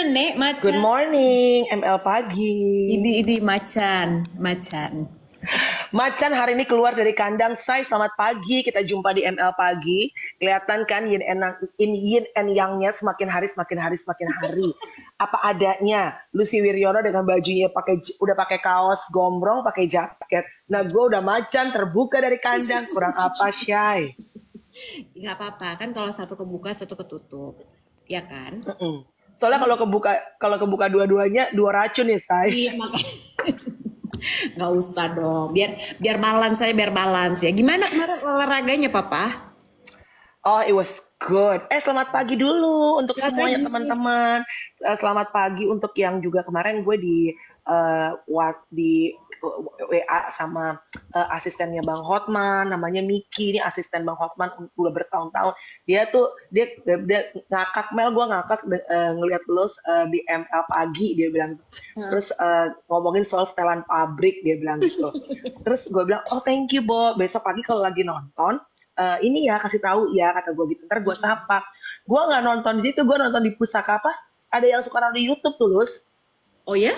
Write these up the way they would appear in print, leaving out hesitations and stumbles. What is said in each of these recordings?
Nek, Good macan. morning, ML pagi. Ini macan. Macan hari ini keluar dari kandang. Selamat pagi. Kita jumpa di ML pagi. Kelihatan kan yin and yang-nya semakin hari semakin hari semakin hari. Apa adanya. Lucy Wiryono dengan bajunya udah pakai kaos gombrong, pakai jaket. Nah, gue udah macan terbuka dari kandang. Kurang apa, Syai? Nggak apa-apa kan kalau satu kebuka satu ketutup, ya kan? Soalnya kalau kebuka dua-duanya dua racun ya, Say. Iya makanya. Nggak usah dong, biar balance ya. Gimana kemarin olahraganya papa? Oh, it was good. Selamat pagi dulu untuk Selamat semuanya pagi. teman-teman. Selamat pagi untuk yang juga kemarin gue di WA sama asistennya Bang Hotman, namanya Miki. Ini asisten Bang Hotman udah bertahun-tahun. Dia ngakak, Mel, gue ngakak ngeliat lo di ML pagi, dia bilang. Terus ngomongin soal setelan pabrik, dia bilang gitu. Terus gue bilang, oh thank you, Bo. Besok pagi kalau lagi nonton, ini ya kasih tahu ya, kata gue gitu. Ntar gue sapa. Gue nggak nonton di situ, gue nonton di Pusaka apa? Ada yang suka naruh di YouTube tuh, Lus. Oh ya?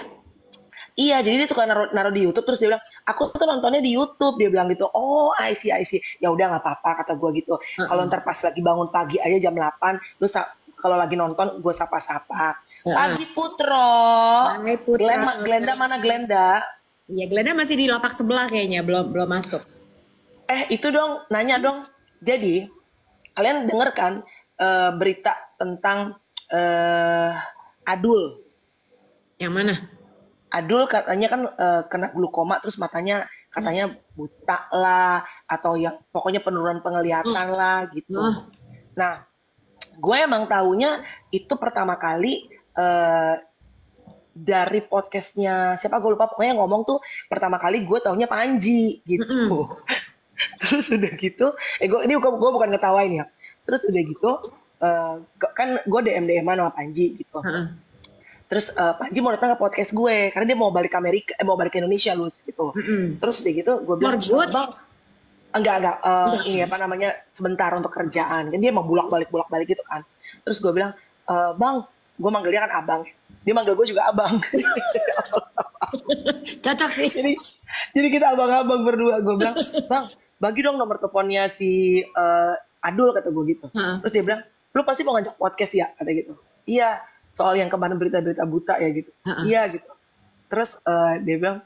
Iya, jadi dia suka naruh di YouTube, terus dia bilang, aku tuh nontonnya di YouTube, dia bilang gitu. Oh, I see. Ya udah nggak apa-apa, kata gue gitu. Kalau ntar pas lagi bangun pagi aja jam 8, terus kalau lagi nonton gue sapa-sapa. Pagi Putro. Hai Putra. Glenda mana Glenda? Iya, Glenda masih di lapak sebelah kayaknya, belum masuk. Itu dong, nanya dong. Jadi, kalian denger kan berita tentang Adul? Yang mana? Adul katanya kan kena glukoma, terus matanya katanya buta lah, atau yang pokoknya penurunan penglihatan lah gitu. Nah, gue emang taunya itu pertama kali dari podcastnya siapa gue lupa, pokoknya ngomong tuh pertama kali gue taunya Panji gitu. Terus udah gitu, gue bukan ngetawain ya. Terus udah gitu, kan gue DM-an sama Panji gitu. Terus Panji mau datang ke podcast gue karena dia mau balik ke Amerika, mau balik ke Indonesia Lus gitu. Terus udah gitu, gue bilang, Bang, enggak, ini apa namanya, sebentar untuk kerjaan. Kan dia mau bolak-balik gitu kan. Terus gue bilang, Bang, gue manggil dia kan Abang. Dia manggil gue juga Abang. Cocok sih. Jadi kita abang-abang berdua. Gue bilang, Bang, bagi dong nomor teleponnya si Adul, kata gue gitu. Terus dia bilang, lu pasti mau ngajak podcast ya, kata gitu. Iya, soal yang kemarin berita-berita buta ya gitu. Iya gitu. Terus dia bilang,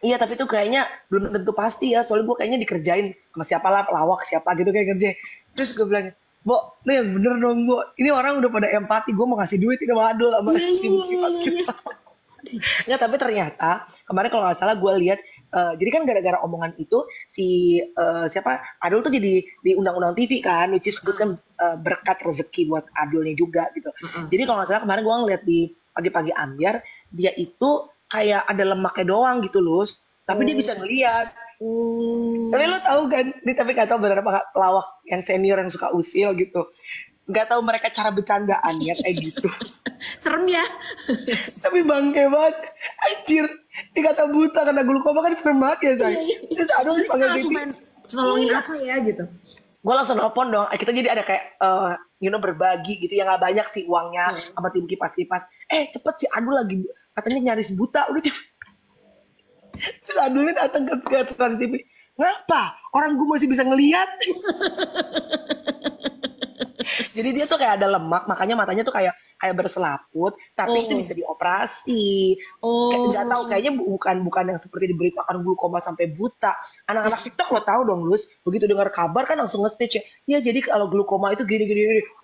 iya tapi itu kayaknya belum tentu pasti ya, soalnya gue kayaknya dikerjain sama siapa lah, pelawak siapa gitu kayak kerja. Terus gue bilang, Bo, lu yang bener dong, Bo. Ini orang udah pada empati, gue mau ngasih duit ini sama Adul sama tim kipas kita. Nggak, tapi ternyata kemarin kalau nggak salah gue lihat, jadi kan gara-gara omongan itu si siapa Adul tuh jadi di undang-undang TV kan, which is good kan, berkat rezeki buat Adulnya juga gitu. Jadi kalau nggak salah kemarin gue ngeliat di pagi-pagi ambiar, dia itu kayak ada lemaknya doang gitu Lus, tapi dia bisa ngeliat. Tapi lo tahu kan, tapi nggak tahu beberapa pelawak yang senior yang suka usil gitu, nggak tahu mereka cara bercandaannya kayak gitu. Serem ya. Tapi bangke banget, anjir. Dia kata buta karena glukoma kan serem banget ya, Say. Terus aduh dipanggil Langsung main tolongin apa ya gitu. gue langsung nelfon dong. Kita jadi ada kayak berbagi gitu ya, nggak banyak sih uangnya sama tim kipas-kipas. Cepet si Adul lagi katanya nyaris buta, udah cepet. Terus Adulnya datang ke Trans TV. Ngapa? Orang gue masih bisa ngelihat. Jadi dia tuh kayak ada lemak, makanya matanya tuh kayak berselaput, tapi itu bisa dioperasi. Nggak tahu, kayaknya bukan yang seperti diberitakan glukoma sampai buta. Anak-anak TikTok lo tahu dong, Lus. Begitu dengar kabar kan langsung nge-stitch ya. Ya jadi kalau glukoma itu gini.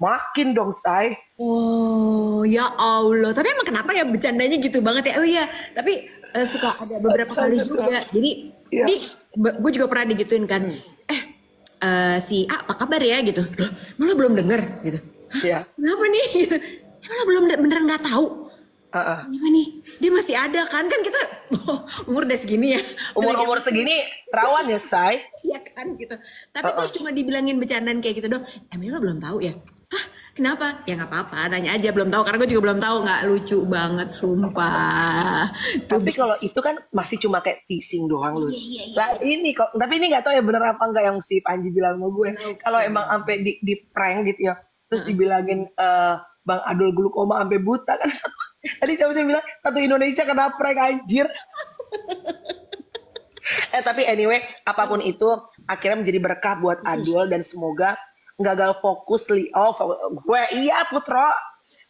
Makin dong, Say. Oh, ya Allah. Tapi emang kenapa ya bercandanya gitu banget ya? Oh iya, tapi suka ada beberapa kali juga. Jadi, ini gue juga pernah digituin kan. Si A, apa kabar ya gitu. Loh, malah belum denger gitu. Hah, kenapa nih gitu. Ya malah belum beneran nggak tahu. Gimana nih? Dia masih ada kan kita umur udah segini ya. Umur segini rawan ya, Say. Iya kan gitu. Tapi tuh cuma dibilangin bercandaan kayak gitu dong. Emang lo belum tahu ya? Hah, kenapa? Ya nggak apa-apa, nanya aja belum tahu karena gue juga belum tahu, nggak lucu banget sumpah. Tapi kalau itu kan masih cuma kayak teasing doang lu. Lah ini kok, tapi ini nggak tahu ya bener apa enggak yang si Panji bilang sama gue. Kalau emang sampai di prank gitu ya, terus dibilangin Bang Adul glukoma sampai buta kan Tadi siapa sih bilang satu Indonesia kena prank anjir. Tapi anyway, apapun itu akhirnya menjadi berkah buat Adul dan semoga gagal fokus gue iya Putro.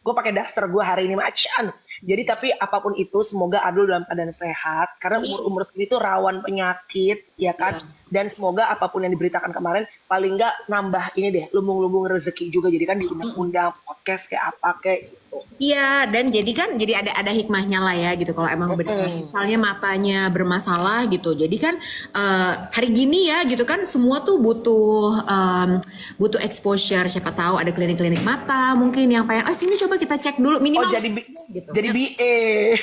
Gue pakai daster gue hari ini macan. Jadi tapi apapun itu semoga Adul dalam keadaan sehat karena umur segini tuh rawan penyakit ya kan. Dan semoga apapun yang diberitakan kemarin paling nggak nambah ini deh lumbung-lumbung rezeki juga, jadi kan diundang podcast kayak apa kayak gitu. Iya, dan jadi ada hikmahnya lah ya gitu kalau emang misalnya matanya bermasalah gitu. Jadi kan hari gini ya gitu kan semua tuh butuh exposure. Siapa tahu ada klinik-klinik mata mungkin yang pengen sini coba kita cek dulu minimal gitu. Jadi BA.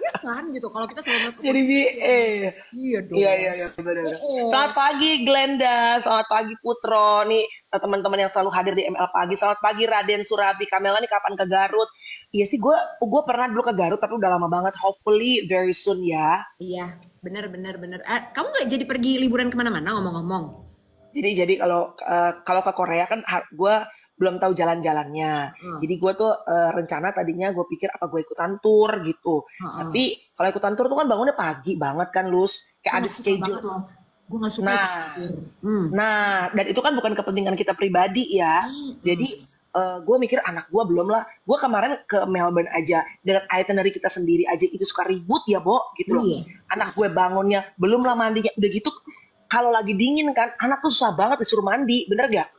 Iya kan gitu kalau kita selalu jadi BA. Iya dong. Iya benar. Selamat pagi Glenda, selamat pagi Putro nih teman-teman yang selalu hadir di ML Pagi. Selamat pagi Raden Surabi. Kamela nih kapan ke Garut? Iya sih gue pernah dulu ke Garut tapi udah lama banget. Hopefully very soon ya. Iya bener. Kamu nggak jadi pergi liburan kemana-mana ngomong-ngomong? Jadi kalau ke Korea kan gue belum tahu jalan-jalannya. Jadi gue tuh rencana tadinya gue pikir apa gue ikutan tour gitu. Tapi kalau ikutan tour tuh kan bangunnya pagi banget kan Lus. Kayak ada schedule. Gue gak suka Nah, dan itu kan bukan kepentingan kita pribadi ya. Jadi gue mikir anak gue belum lah. Gue kemarin ke Melbourne aja dengan itinerary kita sendiri aja itu suka ribut ya, Bo, gitu loh. Anak gue bangunnya belum lah mandinya. Udah gitu kalau lagi dingin kan, anak tuh susah banget disuruh mandi, bener gak?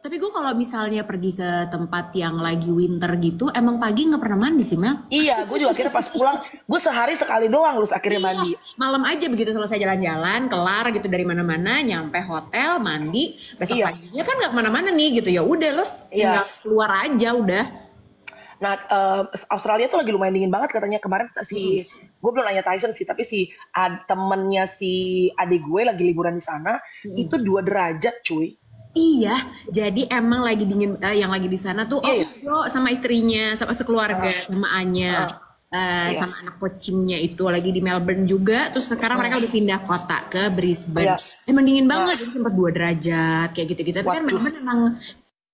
Tapi gue kalau misalnya pergi ke tempat yang lagi winter gitu, emang pagi nggak pernah mandi sih Mel? Iya, gue juga akhirnya pas pulang, gue sehari sekali doang Lus akhirnya mandi. Malam aja begitu selesai jalan-jalan, kelar gitu dari mana-mana, nyampe hotel, mandi, besok paginya kan nggak kemana-mana nih gitu ya udah loh, tinggal keluar aja udah. Nah, Australia tuh lagi lumayan dingin banget katanya kemarin gue belum nanya Tyson sih, tapi temennya si adik gue lagi liburan di sana, itu 2 derajat cuy. Iya, jadi emang lagi dingin. Yang lagi di sana tuh sama istrinya, sama sekeluarga, sama Anya, sama anak coachingnya itu lagi di Melbourne juga. Terus sekarang mereka udah pindah kota ke Brisbane. Emang dingin banget, jadi sempat 2 derajat kayak gitu-gitu. Tapi kan Melbourne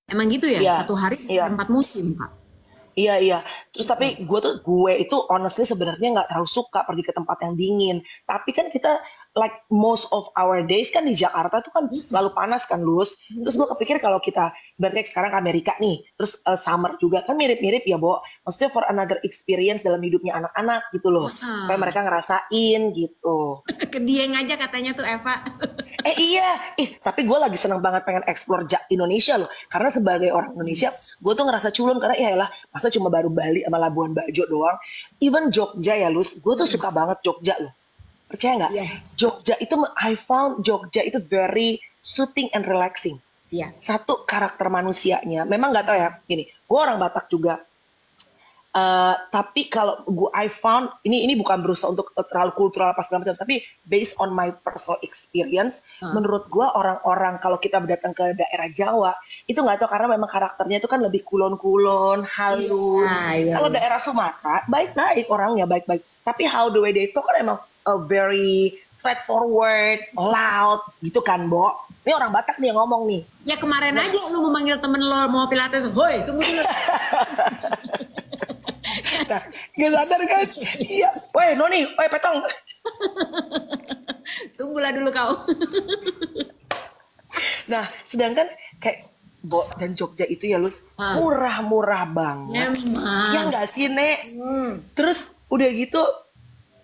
emang gitu ya, 1 hari 4 musim Kak. Iya. Terus tapi gue itu honestly sebenarnya nggak terlalu suka pergi ke tempat yang dingin. Tapi kan kita like most of our days kan di Jakarta tuh kan selalu panas kan Lus. Terus gue kepikir kalau kita berarti sekarang ke Amerika nih, terus summer juga kan mirip-mirip ya Bo. Maksudnya for another experience dalam hidupnya anak-anak gitu loh. Supaya mereka ngerasain gitu. Ke Dieng aja katanya tuh Eva. Iya. Tapi gue lagi seneng banget pengen explore Indonesia loh. Karena sebagai orang Indonesia, gue tuh ngerasa culun karena iyalah masa cuma baru Bali sama Labuan Bajo doang. Even Jogja ya Lus, gue tuh suka banget Jogja loh. Percaya nggak? Jogja itu, I found Jogja itu very soothing and relaxing. Satu, karakter manusianya. Memang nggak tahu ya, gini, gue orang Batak juga. Tapi kalau I found, ini bukan berusaha untuk terlalu kultural apa segala macam, tapi based on my personal experience, menurut gue orang-orang kalau kita datang ke daerah Jawa, itu nggak tahu karena memang karakternya itu kan lebih kulon-kulon, halus. Kalau daerah Sumatera, baik-baik orangnya, baik-baik. Tapi how the way they talk kan emang very straightforward, loud, gitu kan, Bo. Ini orang Batak nih yang ngomong nih. Ya kemarin aja lu mau manggil temen lo mau pilates, hoi tunggu dulu. Nah, gak sadar kan? Iya, woi Noni, woi Petong. Tunggulah dulu kau. Nah, sedangkan kayak Bo dan Jogja itu ya Lus, murah-murah banget. Ya nggak sih Nek? Terus udah gitu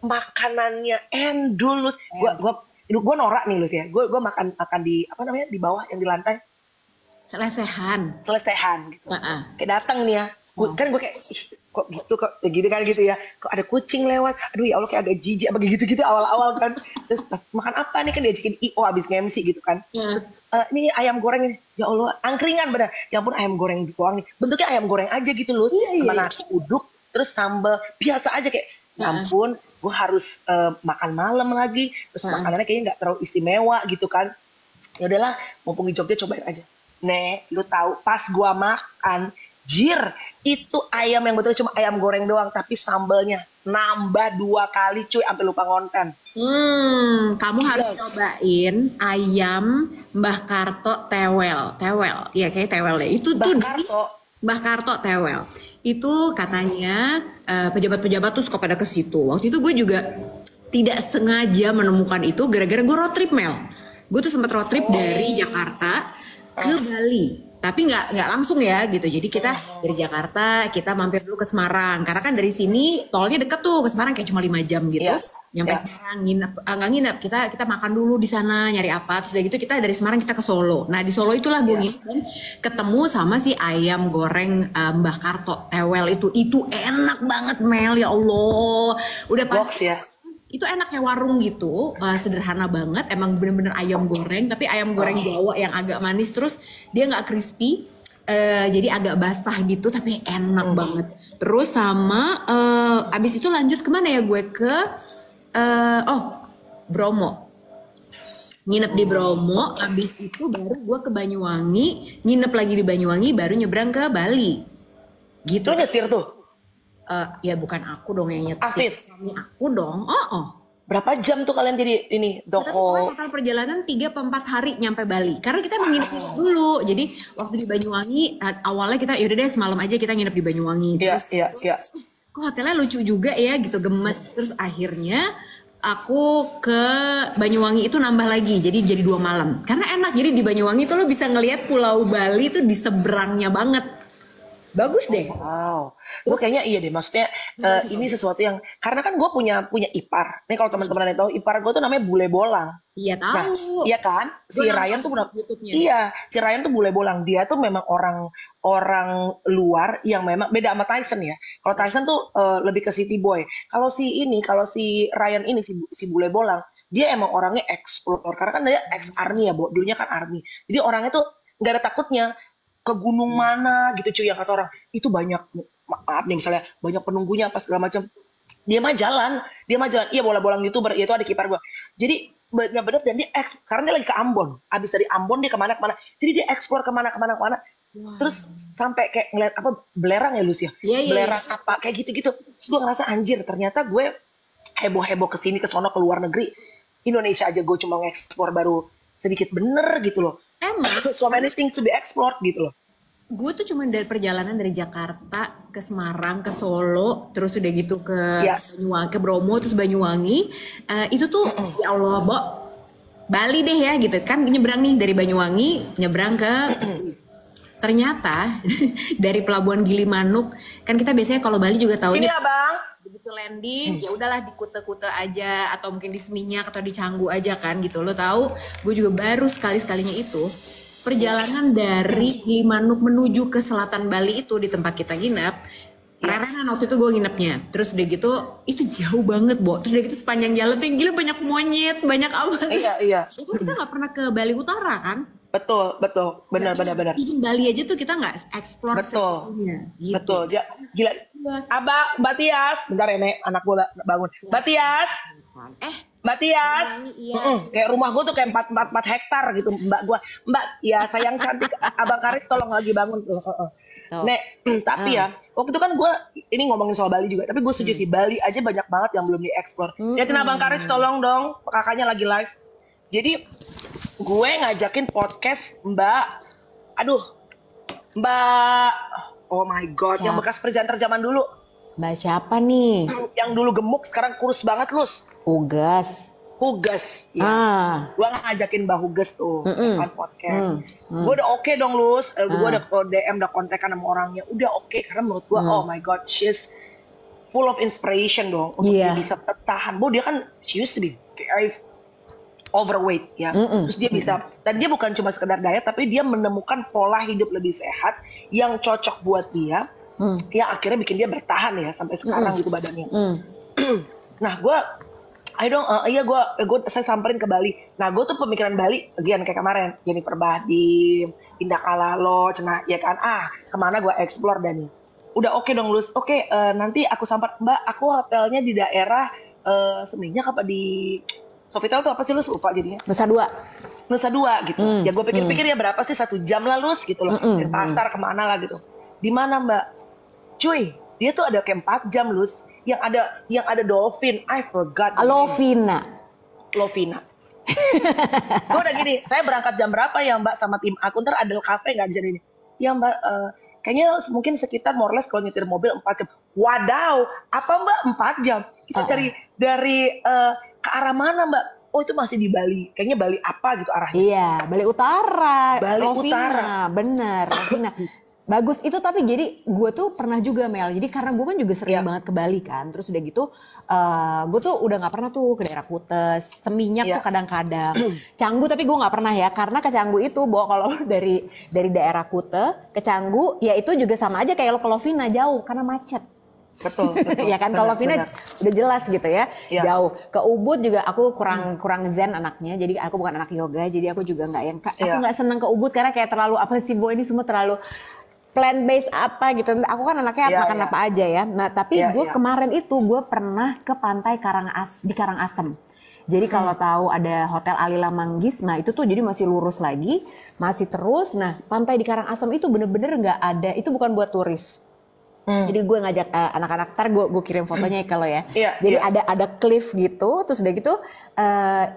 makanannya endul Lus. Gue norak nih Lus ya. Gue makan di apa namanya di bawah yang di lantai. Selesehan gitu. Kayak datang nih ya. Kan gue kayak kok gitu kan gitu ya, kok ada kucing lewat, aduh ya Allah kayak agak jijik apa gitu awal-awal kan. Terus pas makan apa nih kan diajakin IO abis nge-MC gitu kan. Terus ini ayam goreng ini, ya Allah angkringan bener, ya ampun ayam goreng doang nih, bentuknya ayam goreng aja gitu loh, sama nasi uduk terus sambal biasa aja kayak ya ampun gue harus makan malam lagi, terus makanannya kayaknya nggak terlalu istimewa gitu kan. Ya udahlah mumpung di Jogja cobain aja. Nek lu tahu pas gua makan jir, itu ayam yang betul cuma ayam goreng doang, tapi sambalnya nambah 2 kali cuy, sampai lupa ngonten. Kamu harus cobain ayam Mbah Karto tewel. Iya kayak tewel deh. Itu Mbah tuh Karto. Mbah Karto tewel. Itu katanya pejabat-pejabat tuh suka pada ke situ. Waktu itu gue juga tidak sengaja menemukan itu gara-gara gue road trip, Mel. Gue tuh sempat road trip dari Jakarta ke Bali. Tapi nggak langsung ya gitu. Jadi kita dari Jakarta kita mampir dulu ke Semarang. Karena kan dari sini tolnya deket tuh ke Semarang kayak cuma 5 jam gitu. Nyampe Semarang nggak nginep. Kita makan dulu di sana nyari apa. Terus dari gitu kita dari Semarang kita ke Solo. Nah di Solo itulah gue nginep dan ketemu sama si ayam goreng Mbah Karto tewel itu enak banget, Mel, ya Allah. Udah pasti. Itu enaknya warung gitu, sederhana banget, emang bener-bener ayam goreng, tapi ayam goreng Jawa yang agak manis, terus dia nggak crispy, jadi agak basah gitu, tapi enak banget. Terus sama, abis itu lanjut kemana ya gue ke, Bromo. Nginep di Bromo, abis itu baru gue ke Banyuwangi, nginep lagi di Banyuwangi, baru nyebrang ke Bali. Gitu. Itu nyetir tuh? Ya bukan aku dong yang nyetir. Afid. Suami aku dong. Berapa jam tuh kalian jadi ini Kita tuh total perjalanan 3-4 hari nyampe Bali. Karena kita menginap dulu. Jadi waktu di Banyuwangi awalnya kita yaudah deh semalam aja kita nginep di Banyuwangi. Iya. Kok hotelnya lucu juga ya gitu, gemes. Terus akhirnya aku ke Banyuwangi itu nambah lagi. Jadi 2 malam. Karena enak. Jadi di Banyuwangi tuh lo bisa ngelihat Pulau Bali tuh di seberangnya banget. Bagus deh. Wow, gue kayaknya iya deh. Maksudnya ini sesuatu yang karena kan gue punya ipar. Nih kalau teman-teman yang tahu ipar gue tuh namanya bule bolang. Iya tahu. Nah, iya kan? Si Ryan tuh si Ryan tuh bule bolang. Dia tuh memang orang luar yang memang beda sama Tyson ya. Kalau Tyson tuh lebih ke city boy. Kalau si Ryan ini si bule bolang, dia emang orangnya explore. Karena kan dia ex army ya, dulunya kan army. Jadi orangnya tuh nggak ada takutnya. Ke gunung mana gitu cuy, yang kata orang itu banyak, maaf nih misalnya banyak penunggunya apa segala macam, dia mah jalan iya bola-bolang YouTuber, itu ada kipar gue. Jadi benar-benar dan dia karena dia lagi ke Ambon, abis dari Ambon dia kemana jadi dia explore kemana. Terus sampai kayak ngeliat apa belerang ya Lucia, belerang apa kayak gitu terus gue ngerasa anjir, ternyata gue heboh kesini kesono ke luar negeri. Indonesia aja gue cuma nge-explore baru sedikit bener gitu loh. Emang so many things to be explored gitu loh. Gue tuh cuma dari perjalanan dari Jakarta ke Semarang ke Solo, terus udah gitu ke Banyuwangi, ke Bromo, terus Banyuwangi. Itu tuh ya Allah, Bali deh ya gitu kan, nyebrang nih dari Banyuwangi nyebrang ke ternyata dari Pelabuhan Gilimanuk kan, kita biasanya kalau Bali juga tahu ini abang begitu landing ya udahlah di Kute-Kute aja atau mungkin di Seminyak atau di Canggu aja kan gitu. Lo tahu gue juga baru sekalinya itu perjalanan dari Gilimanuk menuju ke selatan Bali itu di tempat kita nginep. Rerenan waktu itu gue nginepnya. Terus udah gitu itu jauh banget, Bo. Terus udah gitu sepanjang jalan tuh gila banyak monyet, banyak apa. Iya. Itu kita gak pernah ke Bali Utara kan? Betul. Benar. Di Bali aja tuh kita nggak explore semuanya. Gitu. Betul. Gila. Abang, Mbak Tias. Bentar ya, Nek. Anak gue bangun. Mbak Tias. Mbak Tias. Kayak rumah gue tuh kayak 4 hektar gitu. Mbak gue. Mbak, ya sayang cantik. Abang Karis tolong lagi bangun. Nek, tapi ya. Waktu itu kan gue ini ngomongin soal Bali juga. Tapi gue setuju sih. Bali aja banyak banget yang belum dieksplor. Liatin Abang Karis tolong dong. Kakaknya lagi live. Jadi gue ngajakin podcast Mbak, oh my god, yang bekas presenter zaman dulu. Mbak siapa nih? Yang dulu gemuk, sekarang kurus banget, Lus. Hugas, ya. Gue ngajakin Mbak Hugas tuh, kan podcast. Gue udah oke dong, Lus. Gue udah DM, udah kontekan sama orangnya. Udah oke, karena menurut gue, oh my god, she's full of inspiration dong. Untuk dia bisa bertahan. Dia kan, she used to be very overweight ya, terus dia bisa, dan dia bukan cuma sekedar diet, tapi dia menemukan pola hidup lebih sehat yang cocok buat dia, yang akhirnya bikin dia bertahan ya sampai sekarang gitu badannya. Nah gue, saya samperin ke Bali. Nah gue tuh pemikiran Bali, again kayak kemarin, Jennifer Bahdim, Indah Kalalo, ya kan, kemana gue explore dan udah oke dong Lus, nanti aku samper, Mbak, aku hotelnya di daerah Seminyak apa di Sofitel tuh apa sih, Lus? Lupa jadinya. Nusa Dua gitu. Ya gue pikir-pikir ya berapa sih, 1 jam lah, Lus gitu loh. Dari pasar kemana lah gitu. Di mana Mbak? Cuy, dia tuh ada kayak 4 jam, Lus. Yang ada dolphin. I forgot. Lovina. Gue udah gini, saya berangkat jam berapa ya Mbak sama tim aku, ntar ada cafe nggak di sini? Ya Mbak, kayaknya mungkin sekitar more or less kalau nyetir mobil 4 jam. Wadaw, apa Mbak 4 jam? Itu dari ke arah mana Mbak? Oh itu masih di Bali, kayaknya Bali apa gitu arahnya? Iya, Bali Utara, Bali Lovina, Utara. bener, Lovina. Bagus itu, tapi jadi gue tuh pernah juga Mel, jadi karena gue kan juga sering banget ke Bali kan, terus udah gitu gue tuh udah nggak pernah tuh ke daerah Kutes, Seminyak tuh kadang-kadang, Canggu tapi gue nggak pernah ya, karena ke Canggu itu kalau dari daerah Kute ke Canggu, ya itu juga sama aja kayak lo ke Lovina, jauh karena macet. Betul. Ya kan, kalau Vina udah jelas gitu ya, jauh. Ke Ubud juga aku kurang zen anaknya, jadi aku bukan anak yoga, jadi aku juga nggak yang aku nggak seneng ke Ubud karena kayak terlalu apa sih Bo, ini semua terlalu plant based apa gitu. Aku kan anaknya makan apa aja ya. Nah tapi gue kemarin itu gue pernah ke pantai di Karangasem. Jadi kalau tahu ada Hotel Alila Manggis, nah itu tuh jadi masih lurus lagi, masih terus. Nah pantai di Karangasem itu bener-bener nggak ada, itu bukan buat turis. Jadi gue ngajak anak-anak, ntar gue kirim fotonya kalau ya. Jadi ada cliff gitu, terus udah gitu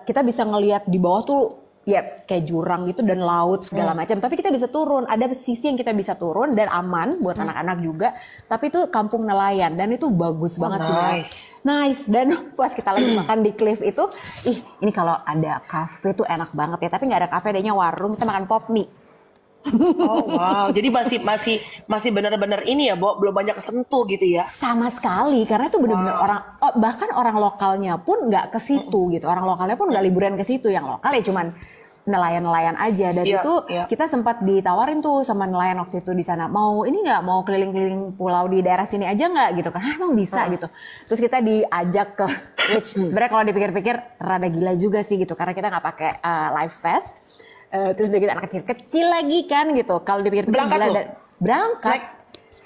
kita bisa ngelihat di bawah tuh ya kayak jurang gitu dan laut segala macam. Tapi kita bisa turun, ada sisi yang kita bisa turun dan aman buat anak-anak juga. Tapi itu kampung nelayan dan itu bagus banget sih. Nice. Dan pas kita lagi makan di cliff itu, ini kalau ada cafe tuh enak banget ya. Tapi nggak ada cafe, adanya warung, kita makan pop mie. Oh wow, jadi masih benar-benar ini ya, Bo, belum banyak kesentuh gitu ya? Sama sekali, karena itu benar-benar bahkan orang lokalnya pun nggak ke situ gitu, orang lokalnya pun nggak liburan ke situ, yang lokal ya cuman nelayan-nelayan aja. Dan itu kita sempat ditawarin tuh sama nelayan waktu itu di sana, mau keliling-keliling pulau di daerah sini aja nggak gitu kan? Emang bisa gitu. Terus kita diajak ke, which sebenarnya kalau dipikir-pikir rada gila juga sih gitu, karena kita nggak pakai life vest. Terus udah gitu anak kecil lagi kan gitu. Kalau dipikir-pikir berangkat.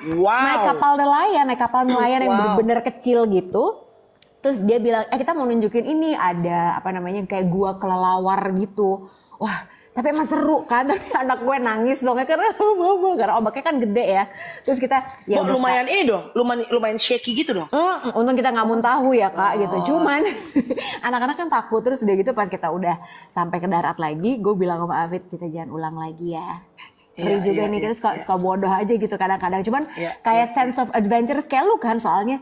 Wow. Naik kapal nelayan yang bener-bener kecil gitu. Terus dia bilang, kita mau nunjukin ini ada apa namanya kayak gua kelelawar gitu. Wah, tapi emang seru kan. Tapi anak gue nangis dong karena ombaknya kan gede ya. Terus kita ya lumayan ini dong, lumayan shaky gitu dong. Untung kita nggak tahu ya Kak gitu. Cuman anak-anak kan takut. Terus udah gitu pas kita udah sampai ke darat lagi, gue bilang sama Afid, kita jangan ulang lagi ya. Juga nih kita suka bodoh aja gitu kadang-kadang. Cuman kayak sense of adventure kayak lu kan soalnya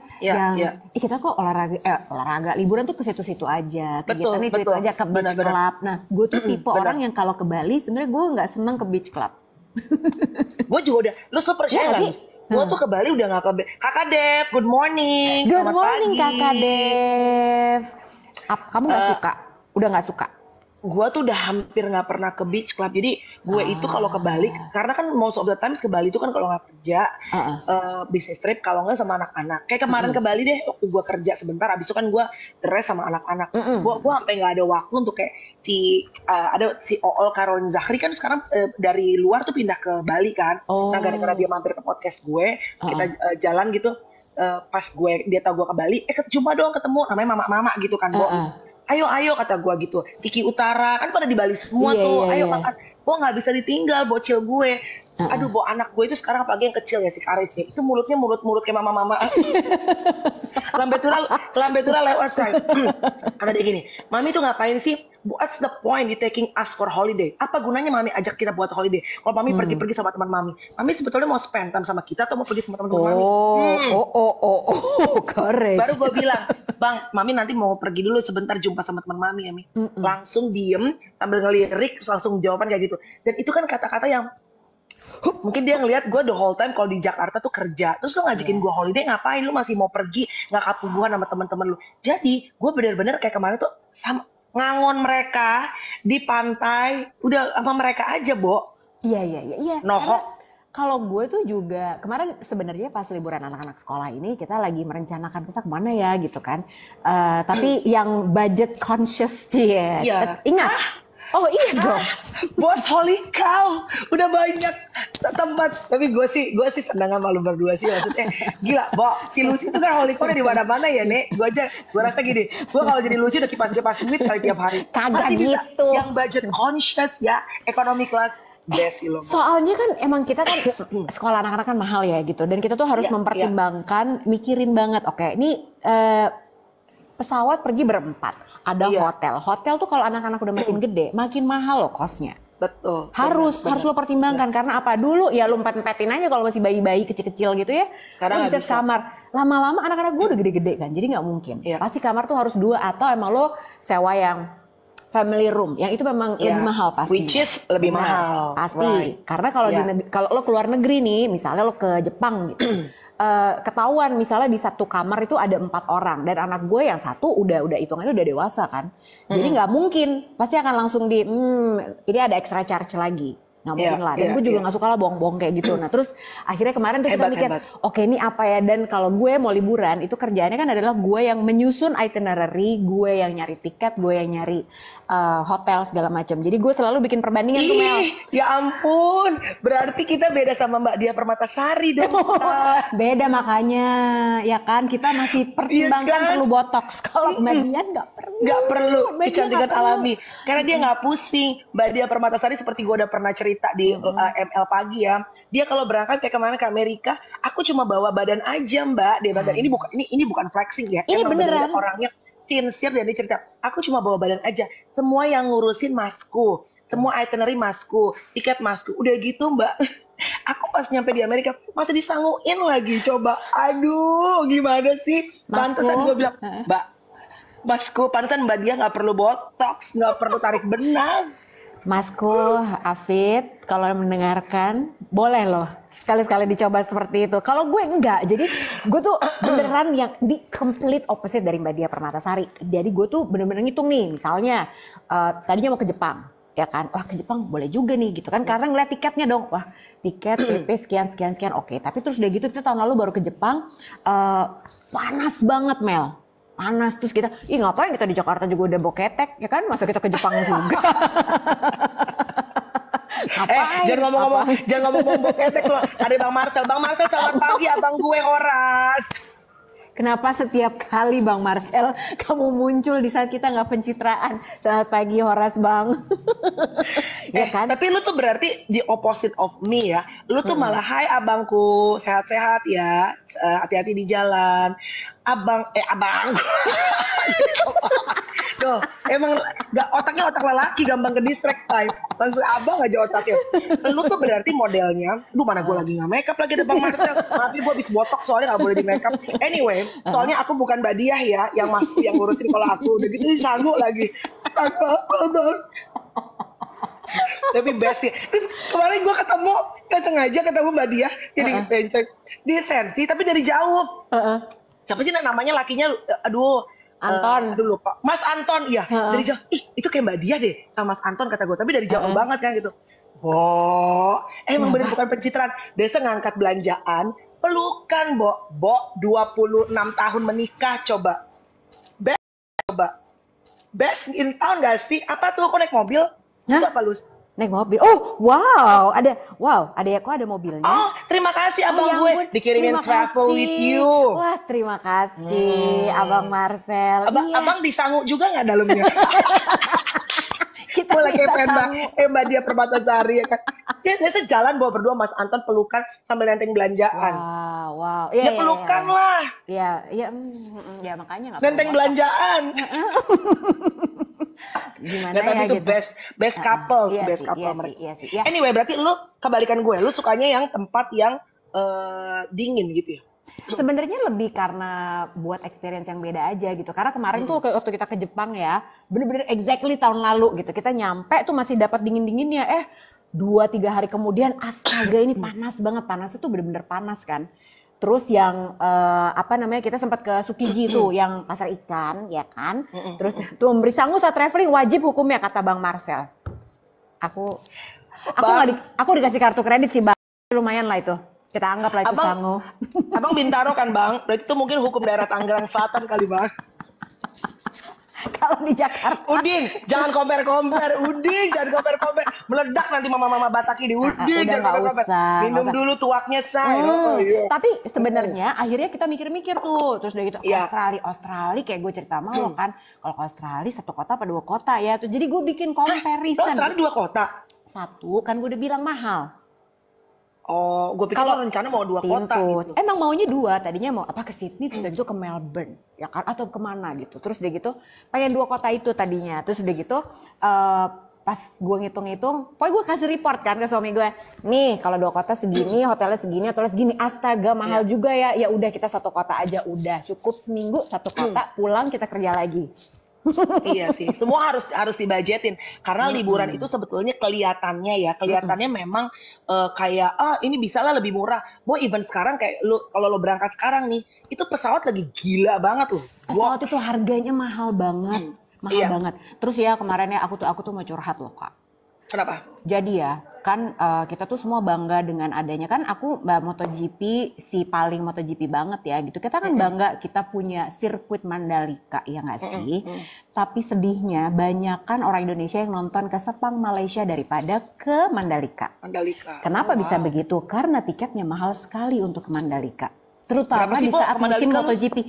kita kok olahraga liburan tuh ke situ-situ aja. Kegiatan itu aja ke beach club. Nah, gue tuh tipe orang yang kalau ke Bali sebenarnya gue nggak seneng ke beach club. Gue juga udah, lu super challenge. Gue tuh ke Bali udah nggak ke Kakak Dev, good morning. Good morning Kakak Dev. Kamu nggak suka? Udah nggak suka? Gue tuh udah hampir nggak pernah ke beach club. Jadi gue itu kalau ke Bali, karena kan most of the times ke Bali itu kan kalau nggak kerja, business trip, kalau nggak sama anak-anak. Kayak kemarin ke Bali deh, waktu gue kerja sebentar, abis itu kan gue the rest sama anak-anak. Gue sampai nggak ada waktu untuk kayak ada si Ool Caroline Zahri kan sekarang dari luar tuh pindah ke Bali kan. Nah gara-gara dia mampir ke podcast gue, kita jalan gitu. Pas dia tahu gue ke Bali, jumpa dong ketemu, namanya mama-mama gitu kan, Bo. Ayo kata gue gitu, Kiki Utara kan pada di Bali semua tuh, ayo makan. Gue nggak bisa ditinggal bocil gue. Aduh, anak gue itu sekarang apalagi yang kecil ya si Karis ya, itu mulutnya mulut kayak mama-mama. Lambe tura lewat saya. Ada dia gini, mami tuh ngapain sih? What's the point you taking us for holiday? Apa gunanya mami ajak kita buat holiday? Kalau mami pergi-pergi sama teman mami sebetulnya mau spend time sama kita atau mau pergi sama teman-teman mami? Correct. Baru gue bilang, bang, mami nanti mau pergi dulu sebentar jumpa sama teman mami, Ami. Langsung diem sambil ngelirik, langsung jawaban kayak gitu. Dan itu kan kata-kata yang mungkin dia ngelihat gue the whole time kalau di Jakarta tuh kerja, terus lo ngajakin gue holiday ngapain? Lu masih mau pergi nggak kapuguhan sama teman-teman lu? Jadi gue bener-bener kayak kemarin tuh sama ngangon mereka di pantai, udah sama mereka aja, Bo. Iya. Nohok. Kalau gue tuh juga kemarin sebenarnya pas liburan anak-anak sekolah ini kita lagi merencanakan kita kemana ya gitu kan. Tapi yang budget conscious ingat. Oh iya dong. Bos, holy cow, udah banyak tempat. Tapi gue sih senang sama lu berdua sih, maksudnya gila, Bo, si Lucy itu kan holy cow di mana-mana ya, Nek. Gue rasa gini, gue kalau jadi Lucy udah kipas-kipas duit kali tiap hari. Kagak gitu. Yang budget conscious ya, ekonomi kelas. Soalnya kan emang kita kan sekolah anak-anak kan mahal ya gitu, dan kita tuh harus mempertimbangkan, mikirin banget. Oke, ini pesawat pergi berempat, ada hotel tuh kalau anak-anak udah makin gede, makin mahal loh kosnya. Betul. Harus lo pertimbangkan karena apa? Dulu ya lo empet-empetin aja kalau masih bayi-bayi kecil-kecil gitu ya. Sekarang lo bisa sekamar. Lama-lama anak-anak gue udah gede-gede kan, jadi nggak mungkin. Pasti kamar tuh harus 2 atau emang lo sewa yang family room, yang itu memang lebih mahal pasti. Which is lebih mahal. Pasti. Karena kalau lo keluar negeri nih, misalnya lo ke Jepang gitu. Ketahuan misalnya di satu kamar itu ada 4 orang dan anak gue yang satu udah hitungannya udah dewasa kan, jadi nggak mungkin, pasti akan langsung ini ada extra charge lagi, nggak mungkin lah. Dan gue juga nggak suka lah bohong-bohong kayak gitu. Nah terus akhirnya kemarin tuh kita mikir, oke ini apa ya, dan kalau gue mau liburan itu kerjaannya kan adalah gue yang menyusun itinerary, gue yang nyari tiket, gue yang nyari hotel segala macam. Jadi gue selalu bikin perbandingan tuh Mel. Ya ampun, berarti kita beda sama Mbak Dia Permatasari dong. Beda makanya, ya kan, kita masih pertimbangkan perlu botox. Kalau Mbak Dian nggak perlu. Nggak perlu, kecantikan alami. Karena dia nggak pusing. Mbak Dia Permatasari seperti gue udah pernah cerita di ML Pagi ya. Dia kalau berangkat kayak kemarin ke Amerika, aku cuma bawa badan aja Mbak. Dia badan ini bukan flexing ya. Ini beneran. Orangnya sincere dan dia cerita, aku cuma bawa badan aja. Semua yang ngurusin masku, semua itinerary masku, tiket masku. Udah gitu Mbak. Aku pas nyampe di Amerika masih disanguin lagi. Coba, aduh gimana sih? Pantesan gue bilang, Mbak, masku, pantesan Mbak Dia nggak perlu botox, nggak perlu tarik benang. Masku, Afid, kalau mendengarkan, boleh loh sekali-sekali dicoba seperti itu. Kalau gue enggak, jadi gue tuh beneran yang di complete opposite dari Mbak Dia Permatasari. Jadi gue tuh bener-bener ngitung nih, misalnya tadinya mau ke Jepang, ya kan? Wah ke Jepang boleh juga nih gitu kan, karena ngeliat tiketnya dong. Wah tiket PP sekian, oke. Tapi terus udah gitu kita tahun lalu baru ke Jepang, panas banget Mel. Panas, terus kita, ngapain kita di Jakarta juga udah boketek, ya kan? Masa kita ke Jepang juga? Jangan ngomong-ngomong boketek loh. Ada Bang Marcel, selamat pagi abang gue Horas. Kenapa setiap kali Bang Marcel kamu muncul di saat kita nggak pencitraan? Selamat pagi Horas Bang. Ya kan? Tapi lu tuh berarti the opposite of me ya. Lu tuh malah hai abangku, sehat-sehat ya, hati-hati di jalan. Abang. Duh, emang otaknya otak lelaki, gampang ke distract say. Langsung abang aja otaknya. Lu tuh berarti modelnya, mana gue lagi nggak makeup lagi ada Bang Marcel. Maaf gue habis botok soalnya nggak boleh di makeup. Anyway, soalnya aku bukan Mbak Diah ya, yang masuk yang ngurusin kalau aku udah gitu disanggup lagi. Bang. Tapi best sih. Terus kemarin gue nggak sengaja ketemu Mbak Diah, jadi pencet di Sensi tapi dari jauh. Siapa sih namanya lakinya? Anton. Aduh lupa. Mas Anton, iya. Dari jauh, itu kayak Mbak Dia deh sama Mas Anton kata gue. Tapi dari jauh banget kan gitu. Emang bener bukan pencitraan. Desa ngangkat belanjaan, pelukan, Bo 26 tahun menikah, coba. Best in town gak sih? Apa tuh, kok naik mobil? Itu apa lu? Naik mobil. Oh, wow, adekku ada mobilnya. Oh, terima kasih abang gue dikirimin travel with you. Wah, terima kasih Abang Marcel. Abang disanguk juga nggak dalamnya? Boleh kayak Mbak Dia Permatasari ya kan. Dia biasa jalan bawa berdua Mas Anton pelukan sambil nenteng belanjaan. Wow. Ya pelukan lah. Ya makanya nggak. Nenteng belanjaan. Gimana tapi ya itu gitu. best couple, mereka. Iya. Anyway, berarti lu kebalikan gue, lu sukanya yang tempat yang dingin gitu ya. Sebenarnya lebih karena buat experience yang beda aja gitu. Karena kemarin tuh waktu kita ke Jepang ya, bener-bener exactly tahun lalu gitu. Kita nyampe tuh masih dapat dingin-dinginnya. 2-3 hari kemudian astaga ini panas banget. Panasnya tuh bener-bener panas kan. Terus yang kita sempat ke Tsukiji tuh yang pasar ikan ya kan. Terus tuh memberi sangu saat traveling wajib hukumnya kata Bang Marcel. Aku dikasih kartu kredit sih Bang. Lumayan lah itu. Kita anggap lah itu sangu. Abang Bintaro kan Bang? Berarti itu mungkin hukum daerah Tangerang Selatan kali Bang. Kalau di Jakarta. Udin, jangan compare. Meledak nanti mama-mama Bataki di Udin. Udah nggak usah. Minum dulu tuaknya say. Tapi sebenarnya akhirnya kita mikir-mikir tuh. Terus udah gitu Australia kayak gue cerita sama lo kan. Kalau ke Australia 1 kota apa 2 kota ya. Jadi gue bikin comparison. Australia 2 kota? 1 kan gue udah bilang mahal. Oh, gue pikir kalau rencana mau 2 kota gitu. Emang maunya 2, tadinya mau ke Sydney, terus udah gitu ke Melbourne, ya kan, atau kemana gitu. Terus udah gitu, pengen 2 kota itu tadinya. Terus udah gitu, pas gue ngitung-ngitung, pokoknya gue kasih report kan ke suami gue. Nih kalau 2 kota segini, hotelnya segini, hotelnya segini. Astaga mahal juga ya. Ya udah kita 1 kota aja udah. Cukup seminggu 1 kota, pulang kita kerja lagi. Iya sih, semua harus dibajetin karena liburan itu sebetulnya kelihatannya memang kayak ini bisa lah lebih murah. Boy, even sekarang kayak kalau lo berangkat sekarang nih, itu pesawat lagi gila banget loh. Pesawat itu harganya mahal banget, banget. Terus ya kemarin ya aku tuh mau curhat loh Kak. Kenapa? Jadi ya, kan kita tuh semua bangga dengan adanya, kan aku Mbak MotoGP, si paling MotoGP banget ya gitu. Kita kan bangga kita punya sirkuit Mandalika, ya nggak sih? Tapi sedihnya banyak kan orang Indonesia yang nonton ke Sepang, Malaysia daripada ke Mandalika. Kenapa bisa begitu? Karena tiketnya mahal sekali untuk ke Mandalika. Terutama di saat musim MotoGP.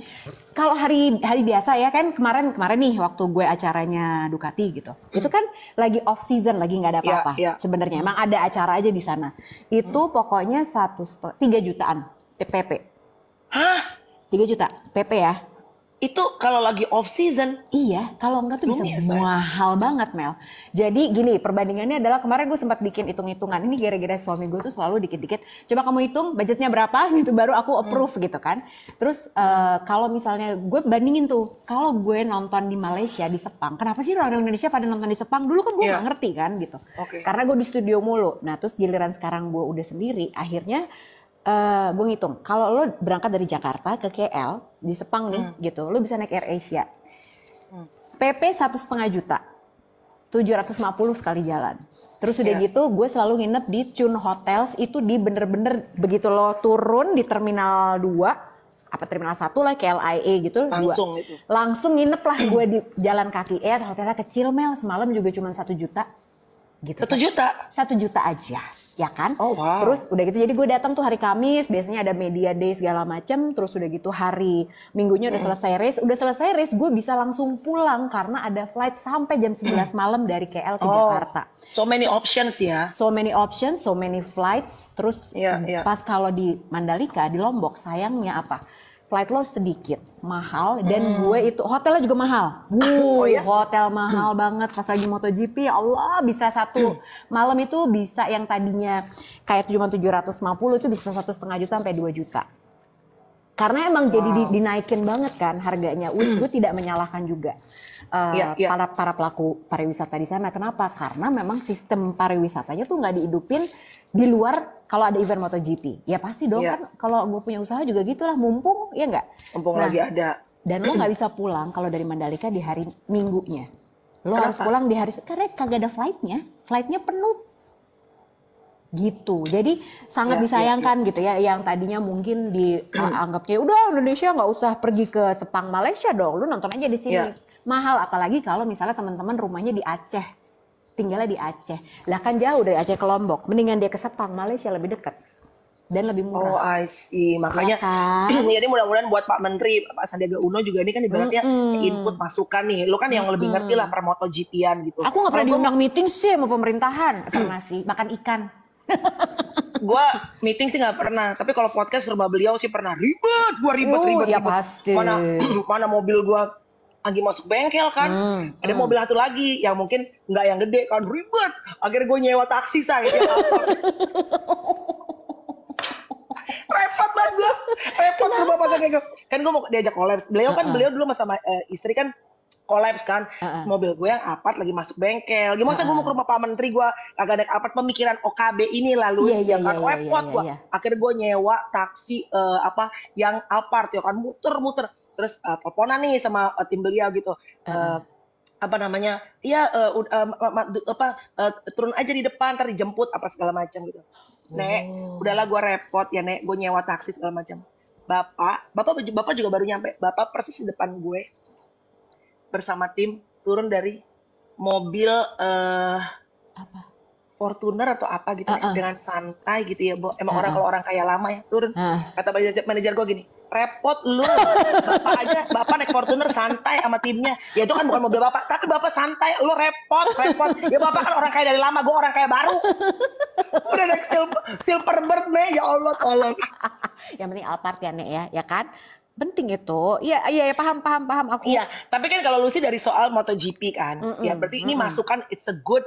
Kalau hari biasa ya kan kemarin nih waktu gue acaranya Ducati gitu. Itu kan lagi off season, lagi nggak ada apa-apa. Sebenarnya emang ada acara aja di sana. Itu pokoknya 3 jutaan PP. Hah? 3 juta PP ya. Itu kalau lagi off season. Iya, kalau enggak tuh bisa mahal banget Mel. Jadi gini, perbandingannya adalah kemarin gue sempat bikin hitung-hitungan. Ini gara-gara suami gue tuh selalu dikit-dikit, coba kamu hitung budgetnya berapa gitu, baru aku approve gitu kan. Terus kalau misalnya gue bandingin tuh, kalau gue nonton di Malaysia, di Sepang, kenapa sih orang Indonesia pada nonton di Sepang? Dulu kan gue gak ngerti kan gitu. Karena gue di studio mulu. Nah terus giliran sekarang gue udah sendiri, akhirnya gue ngitung, kalau lo berangkat dari Jakarta ke KL di Sepang nih gitu, lo bisa naik Air Asia. PP 1,5 juta, 750 sekali jalan. Terus udah gitu, gue selalu nginep di Chun Hotels, itu di bener-bener begitu lo turun di Terminal 2, terminal 1 lah, KLIA gitu. Langsung nginep lah gue di jalan kaki. Hotelnya kecil Mel, semalam juga cuma 1 juta. Gitu. 1 juta? 1 juta aja. Ya kan? Oh, wow. Terus udah gitu jadi gue datang tuh hari Kamis, biasanya ada media day segala macem. Terus udah gitu hari Minggunya udah selesai race gue bisa langsung pulang karena ada flight sampai jam 11 malam dari KL ke Jakarta. So many options ya. So many options, so many flights. Terus pas kalau di Mandalika, di Lombok, sayangnya apa? Flight lo sedikit, mahal, dan gue itu hotelnya juga mahal. Hotel mahal banget pas lagi MotoGP, ya Allah, bisa 1 malam itu bisa yang tadinya kayak cuma 750 itu bisa 1,5 juta sampai 2 juta. Karena emang jadi dinaikin banget kan harganya. Gue tidak menyalahkan juga para pelaku pariwisata di sana. Kenapa? Karena memang sistem pariwisatanya tuh nggak dihidupin di luar. Kalau ada event MotoGP, ya pasti dong kan. Kalau gue punya usaha juga gitulah, mumpung ya nggak. Mumpung lagi ada. Dan lo nggak bisa pulang kalau dari Mandalika di hari Minggunya. Lo harus pulang di hari, karena kagak ada flightnya penuh. Gitu, jadi sangat disayangkan gitu ya. Yang tadinya mungkin dianggapnya udah Indonesia nggak usah pergi ke Sepang, Malaysia dong. Lo nonton aja di sini. Mahal, apalagi kalau misalnya teman-teman rumahnya di Aceh. Tinggalnya di Aceh. Lah kan jauh dari Aceh ke Lombok. Mendingan dia ke Sepang, Malaysia lebih dekat. Dan lebih murah. Oh, I see. Makanya, jadi mudah-mudahan buat Pak Menteri, Pak Sandiaga Uno juga ini kan ibaratnya input masukan nih. Lo kan yang lebih ngerti lah per MotoGP-an gitu. Aku gak pernah diundang meeting sih sama pemerintahan. Pernah sih, makan ikan. Gue meeting sih gak pernah. Tapi kalau podcast ke rumah beliau sih pernah. Ribet. Ya pasti. Mana mobil gue lagi masuk bengkel kan, ada mobil satu lagi yang mungkin nggak yang gede kan, ribet. Akhirnya gue nyewa taksi repot banget gue, repot ke bapak kayak gue. Kan gue mau diajak kolaps. Beliau dulu sama istri kan kolaps kan, mobil gue yang Alphard lagi masuk bengkel. Gimana gue mau ke rumah Pak Menteri, gue agak naik Alphard, pemikiran OKB ini lalu repot gue. Akhirnya gue nyewa taksi yang Alphard ya kan, muter. Terus teleponan nih sama tim beliau gitu. Turun aja di depan, ntar dijemput apa segala macam gitu. Nek, udahlah gue repot ya Nek, gue nyewa taksi segala macam. Bapak juga baru nyampe. Bapak persis di depan gue bersama tim turun dari mobil Fortuner atau apa gitu dengan santai gitu ya, Bo. Emang kalau orang kaya lama ya turun. Kata manajer gue gini, repot lu. Bapak naik Fortuner santai sama timnya. Ya itu kan bukan mobil Bapak, tapi Bapak santai, lu repot. Ya Bapak kan orang kaya dari lama, gue orang kaya baru. Udah naik Silverbird nih, ya Allah tolong. Yang penting Alphard ya Nek ya kan? penting itu. Iya, paham aku. Iya, tapi kan kalau lu sih dari soal MotoGP kan, ya berarti ini masukan, it's a good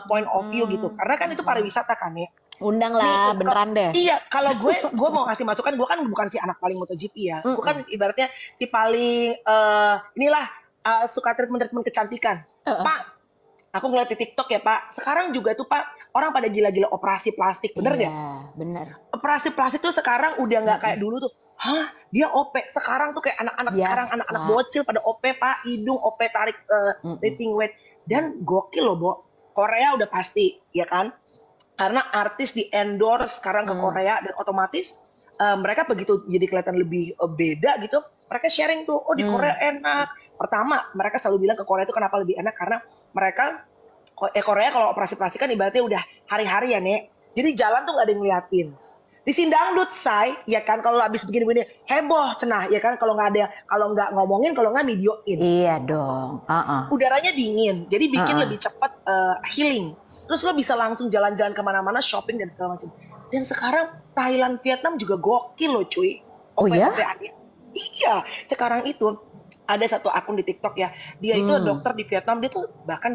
point of view gitu. Karena kan itu pariwisata kan ya. Undang lah, beneran deh. Iya, kalau gue mau kasih masukan, gue kan bukan si anak paling MotoGP ya. Gue kan ibaratnya si paling suka treatment kecantikan. Pak, aku ngeliat di TikTok ya Pak, sekarang juga tuh Pak, orang pada gila-gila operasi plastik, bener nggak? Iya, bener. Operasi plastik tuh sekarang udah nggak kayak dulu tuh. Hah, dia OP. Sekarang tuh kayak anak-anak sekarang, anak-anak bocil pada OP Pak, hidung OP tarik lifting weight. Dan gokil loh, Bo. Korea udah pasti, ya kan? Karena artis di endorse sekarang ke Korea dan otomatis mereka begitu jadi kelihatan lebih beda gitu, mereka sharing tuh, oh di Korea enak. Pertama, mereka selalu bilang ke Korea itu kenapa lebih enak, karena mereka Korea kalau operasi plastik kan ibaratnya udah hari-hari ya Nek. Jadi jalan tuh nggak ada yang ngeliatin. Di Sindangdut say, ya kan kalau habis begini-begini heboh cenah, ya kan kalau nggak ada, kalau nggak ngomongin, kalau nggak videoin. Iya dong. Udaranya dingin, jadi bikin lebih cepat healing. Terus lo bisa langsung jalan-jalan kemana-mana, shopping dan segala macam. Dan sekarang Thailand, Vietnam juga gokil loh cuy. Oh ya? Iya, sekarang itu ada satu akun di TikTok ya, dia itu dokter di Vietnam, dia tuh bahkan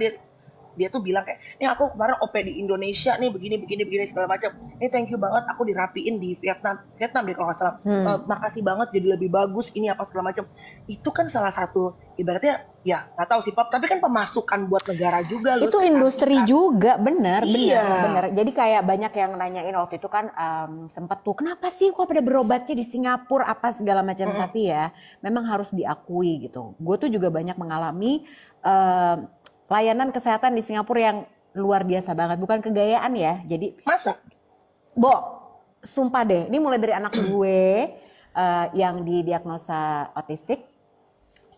dia tuh bilang kayak, ini aku kemarin OP di Indonesia nih begini segala macam. Ini thank you banget aku dirapiin di Vietnam deh kalau nggak salah. Makasih banget jadi lebih bagus ini apa segala macam. Itu kan salah satu ibaratnya ya nggak tahu sih Pop, tapi kan pemasukan buat negara juga loh. Itu industri kan juga, bener. Jadi kayak banyak yang nanyain waktu itu kan sempet tuh kenapa sih kok pada berobatnya di Singapura apa segala macam, tapi ya memang harus diakui gitu. Gue tuh juga banyak mengalami layanan kesehatan di Singapura yang luar biasa banget, bukan kegayaan ya. Jadi masa? Sumpah deh, ini mulai dari anak gue yang didiagnosa autistik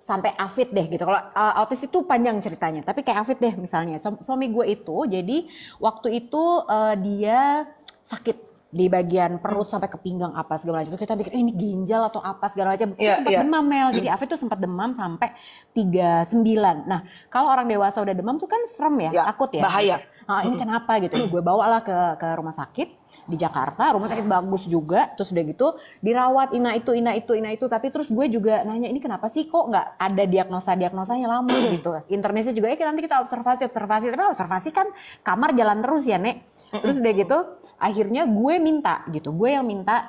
sampai AFID deh gitu. Kalau autis itu panjang ceritanya, tapi kayak AFID deh misalnya. Suami gue itu, jadi waktu itu dia sakit di bagian perut sampai ke pinggang apa segala macam. Kita pikir ini ginjal atau apa segala macam. Sempat demam Mel. Jadi Afid tuh sempat demam sampai 39. Nah, kalau orang dewasa udah demam tuh kan serem ya, takut ya. Bahaya. Ini kenapa gitu. Gue bawalah ke rumah sakit di Jakarta, rumah sakit bagus juga. Terus udah gitu dirawat ina itu. Tapi terus gue juga nanya ini kenapa sih kok nggak ada diagnosanya lama gitu. Internisnya juga nanti kita observasi. Tapi observasi kan kamar jalan terus ya Nek. Terus udah gitu akhirnya gue yang minta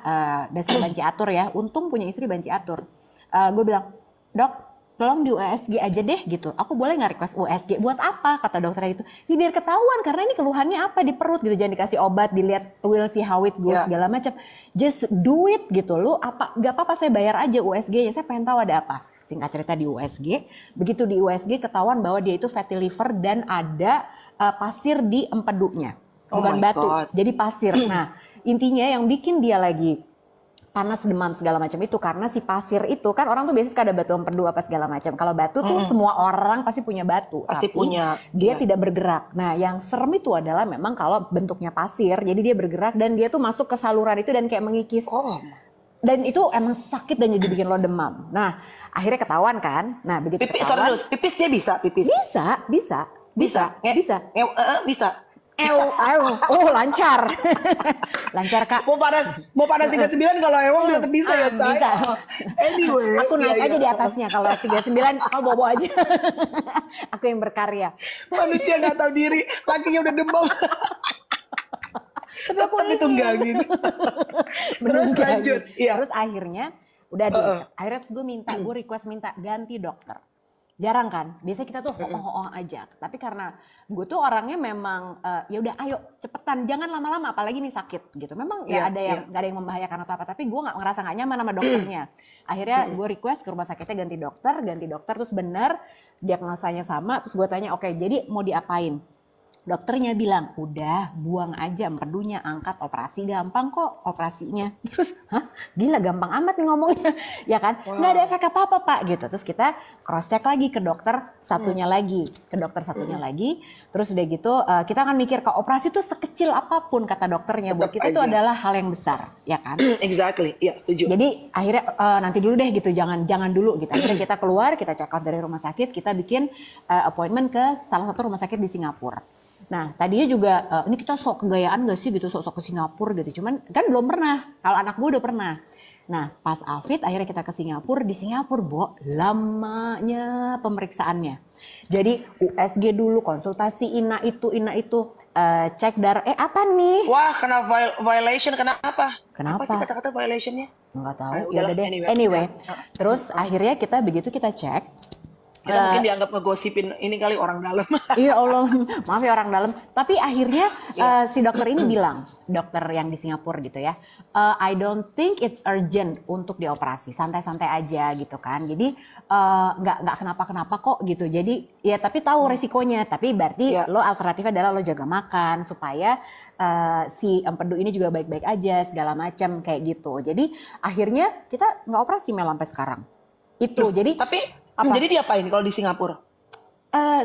dasar banci atur ya. Untung punya istri banci atur. Gue bilang, dok tolong di USG aja deh gitu. Aku boleh nggak request USG? Buat apa? Kata dokternya gitu. Ya biar ketahuan karena ini keluhannya apa di perut gitu. Jangan dikasih obat, dilihat we'll see how it goes segala macam. Just do it gitu. Lu gak apa-apa saya bayar aja USG-nya. Saya pengen tahu ada apa. Singkat cerita di USG. Begitu di USG ketahuan bahwa dia itu fatty liver dan ada pasir di empedunya. Bukan batu, jadi pasir. Nah, intinya yang bikin dia lagi panas, demam segala macam itu karena si pasir itu kan orang tuh biasanya suka ada batu empedu apa segala macam. Kalau batu tuh semua orang pasti punya batu, pasti tapi dia tidak bergerak. Nah, yang serem itu adalah memang kalau bentuknya pasir, jadi dia bergerak dan dia tuh masuk ke saluran itu dan kayak mengikis. Dan itu emang sakit dan jadi bikin lo demam. Nah, akhirnya ketahuan kan. Nah, begitu ketahuan. Pipis dia bisa, pipis. Bisa. Lancar. Lancar Kak. Mau panas 39 kalau Ewang tetap bisa ya. Bisa. Anyway. Aku naik aja di atasnya kalau 39 kau bobo aja. Aku yang berkarya. Manusia nggak tahu diri, lakinya udah demam. Tapi aku tunggangin. Terus lanjut. Terus akhirnya udah deh. Akhirnya gue request minta ganti dokter. Jarang kan, biasanya kita tuh hoong aja. Tapi karena gue tuh orangnya memang ya udah ayo cepetan, jangan lama-lama, apalagi nih sakit gitu. Memang nggak ada yang membahayakan atau apa, tapi gue ngerasa nggak nyaman sama dokternya. Akhirnya gue request ke rumah sakitnya ganti dokter terus bener diagnosanya sama. Terus gue tanya oke, jadi mau diapain? Dokternya bilang, udah buang aja empedunya, angkat, operasi gampang kok operasinya. Terus, gila gampang amat nih ngomongnya, ya kan? Nggak ada efek apa-apa Pak, gitu. Terus kita cross check lagi ke dokter satunya lagi, Terus udah gitu, kita akan mikir ke operasi tuh sekecil apapun kata dokternya, buat kita itu adalah hal yang besar, ya kan? Exactly, iya setuju. Jadi akhirnya nanti dulu deh gitu, jangan dulu gitu. Akhirnya kita keluar, kita check out dari rumah sakit, kita bikin appointment ke salah satu rumah sakit di Singapura. Nah tadinya juga ini kita sok kegayaan gak sih gitu, sok ke Singapura gitu. Cuman kan belum pernah, kalau anak gue udah pernah. Nah, pas Afid akhirnya kita ke Singapura. Di Singapura, Bo, lamanya pemeriksaannya. Jadi USG dulu, konsultasi ina itu, cek darah. Apa nih? Wah, kena violation, kenapa? Kenapa? Apa sih kata-kata violationnya? Nggak tahu. Ya udah deh. Anyway, terus akhirnya begitu kita cek. Kita mungkin dianggap ngegosipin ini kali orang dalam. Iya Allah, maaf ya orang dalam. Tapi akhirnya si dokter ini bilang, dokter yang di Singapura gitu ya, I don't think it's urgent untuk dioperasi, santai-santai aja gitu kan. Jadi nggak kenapa-kenapa kok gitu. Jadi ya tapi tahu resikonya. Tapi berarti lo alternatifnya adalah lo jaga makan supaya si empedu ini juga baik-baik aja segala macam kayak gitu. Jadi akhirnya kita nggak operasi Mel sampai sekarang. Itu jadi. Tapi jadi diapain kalau di Singapura?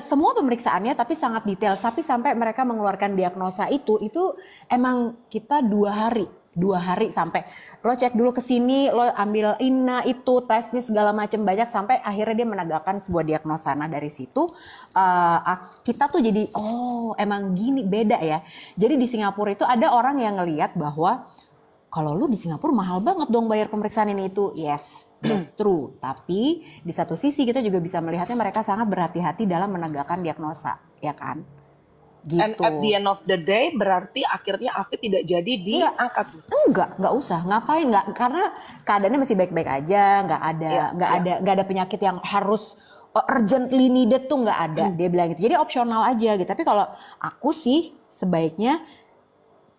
Semua pemeriksaannya tapi sangat detail. Tapi sampai mereka mengeluarkan diagnosa itu emang kita 2 hari sampai lo cek dulu ke sini, lo ambil ina itu tesnya segala macam banyak sampai akhirnya dia menegakkan sebuah diagnosa. Nah dari situ kita tuh jadi emang gini beda ya. Jadi di Singapura itu ada orang yang ngelihat bahwa kalau lu di Singapura mahal banget dong bayar pemeriksaan ini itu. Yes, that's true. Tapi di satu sisi kita juga bisa melihatnya mereka sangat berhati-hati dalam menegakkan diagnosa, ya kan? Gitu. And at the end of the day berarti akhirnya Afid tidak jadi diangkat. Enggak usah. Ngapain? Enggak, karena keadaannya masih baik-baik aja, nggak ada penyakit yang harus urgently needed tuh nggak ada. Dia bilang gitu. Jadi opsional aja gitu. Tapi kalau aku sih sebaiknya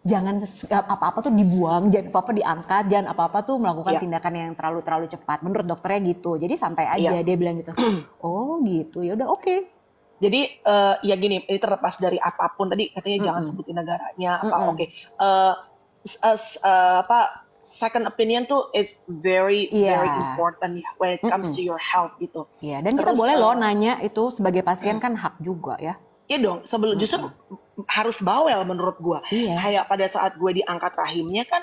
jangan apa-apa tuh dibuang, jangan apa-apa diangkat, jangan apa-apa tuh melakukan tindakan yang terlalu cepat. Menurut dokternya gitu. Jadi santai aja dia bilang gitu. Oh gitu, ya udah oke. Jadi ya gini, ini terlepas dari apapun tadi katanya jangan sebutin negaranya apa second opinion tuh it's very important ya when it comes to your health gitu. Iya, dan kita boleh loh nanya itu sebagai pasien kan hak juga ya. Iya dong, sebelum justru harus bawel menurut gue. Kayak pada saat gue diangkat rahimnya kan,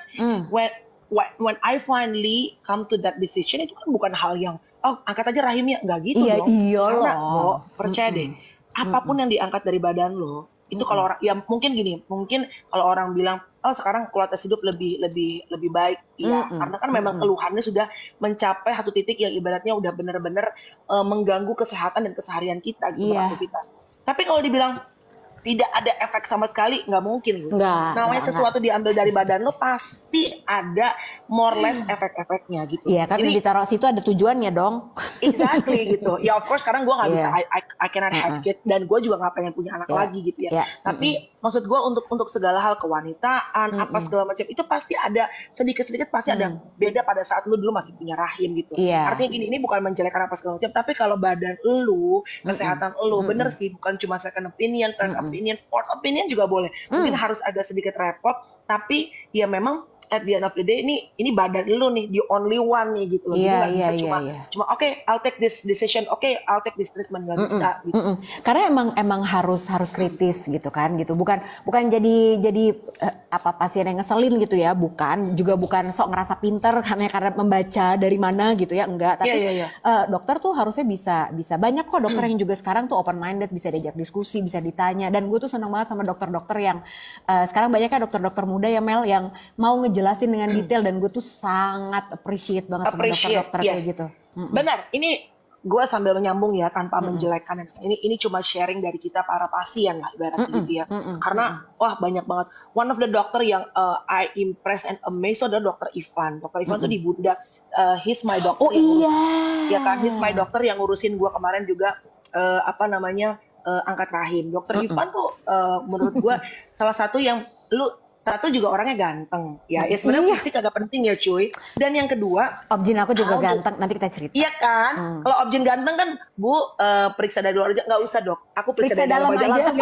when I finally come to that decision itu kan bukan hal yang angkat aja rahimnya, nggak gitu dong. Karena lo percaya deh, apapun yang diangkat dari badan lo itu kalau orang ya mungkin kalau orang bilang sekarang kualitas hidup lebih baik karena kan memang keluhannya sudah mencapai satu titik yang ibaratnya udah benar-benar mengganggu kesehatan dan keseharian kita gitu beraktivitas. Tapi kalau dibilang tidak ada efek sama sekali, nggak mungkin, Gus. Namanya sesuatu diambil dari badan lo pasti ada more less efek-efeknya gitu. Iya, kan ditaruh situ ada tujuannya dong. Exactly gitu. Ya of course sekarang gue nggak bisa, I cannot have kids dan gue juga nggak pengen punya anak lagi gitu ya. Tapi maksud gue untuk segala hal kewanitaan apa segala macam itu pasti ada sedikit-sedikit pasti ada beda pada saat lu dulu masih punya rahim gitu. Artinya gini, ini bukan menjelekkan apa segala macam, tapi kalau badan lu, kesehatan lu bener sih, bukan cuma second opinion, third opinion, fourth opinion juga boleh. Mungkin harus ada sedikit repot, tapi ya memang at the end of the day ini badan lu nih, the only one nih gitu loh. Jadi nggak bisa cuma oke, I'll take this decision, I'll take this treatment, nggak bisa gitu. Karena emang harus kritis gitu kan gitu. Bukan jadi apa pasien yang ngeselin gitu ya, bukan sok ngerasa pinter karena membaca dari mana gitu ya, enggak. Tapi dokter tuh harusnya bisa banyak kok dokter yang juga sekarang tuh open minded, bisa diajak diskusi, bisa ditanya. Dan gue tuh senang banget sama dokter-dokter yang sekarang banyaknya dokter-dokter muda ya Mel yang mau ngejelasin dengan detail, dan gue tuh sangat appreciate banget sama dokter-dokter kayak gitu. Benar, ini gue sambil menyambung ya tanpa menjelekkan. Ini cuma sharing dari kita para pasien lah ibarat gitu ya. Karena banyak banget. One of the doctor yang I impressed and amazed adalah Dr. Ivan. Dr. Ivan tuh di Bunda, he's my doctor. Ya kan, he's my doctor yang ngurusin gue kemarin juga angkat rahim. Dr. Ivan tuh menurut gue salah satu yang satu juga orangnya ganteng ya sebenarnya fisik agak penting ya cuy, dan yang kedua objin aku juga ganteng, nanti kita cerita. Iya kan, kalau objin ganteng kan Bu periksa dari luar aja nggak usah dok, aku periksa dari dalam aja langsung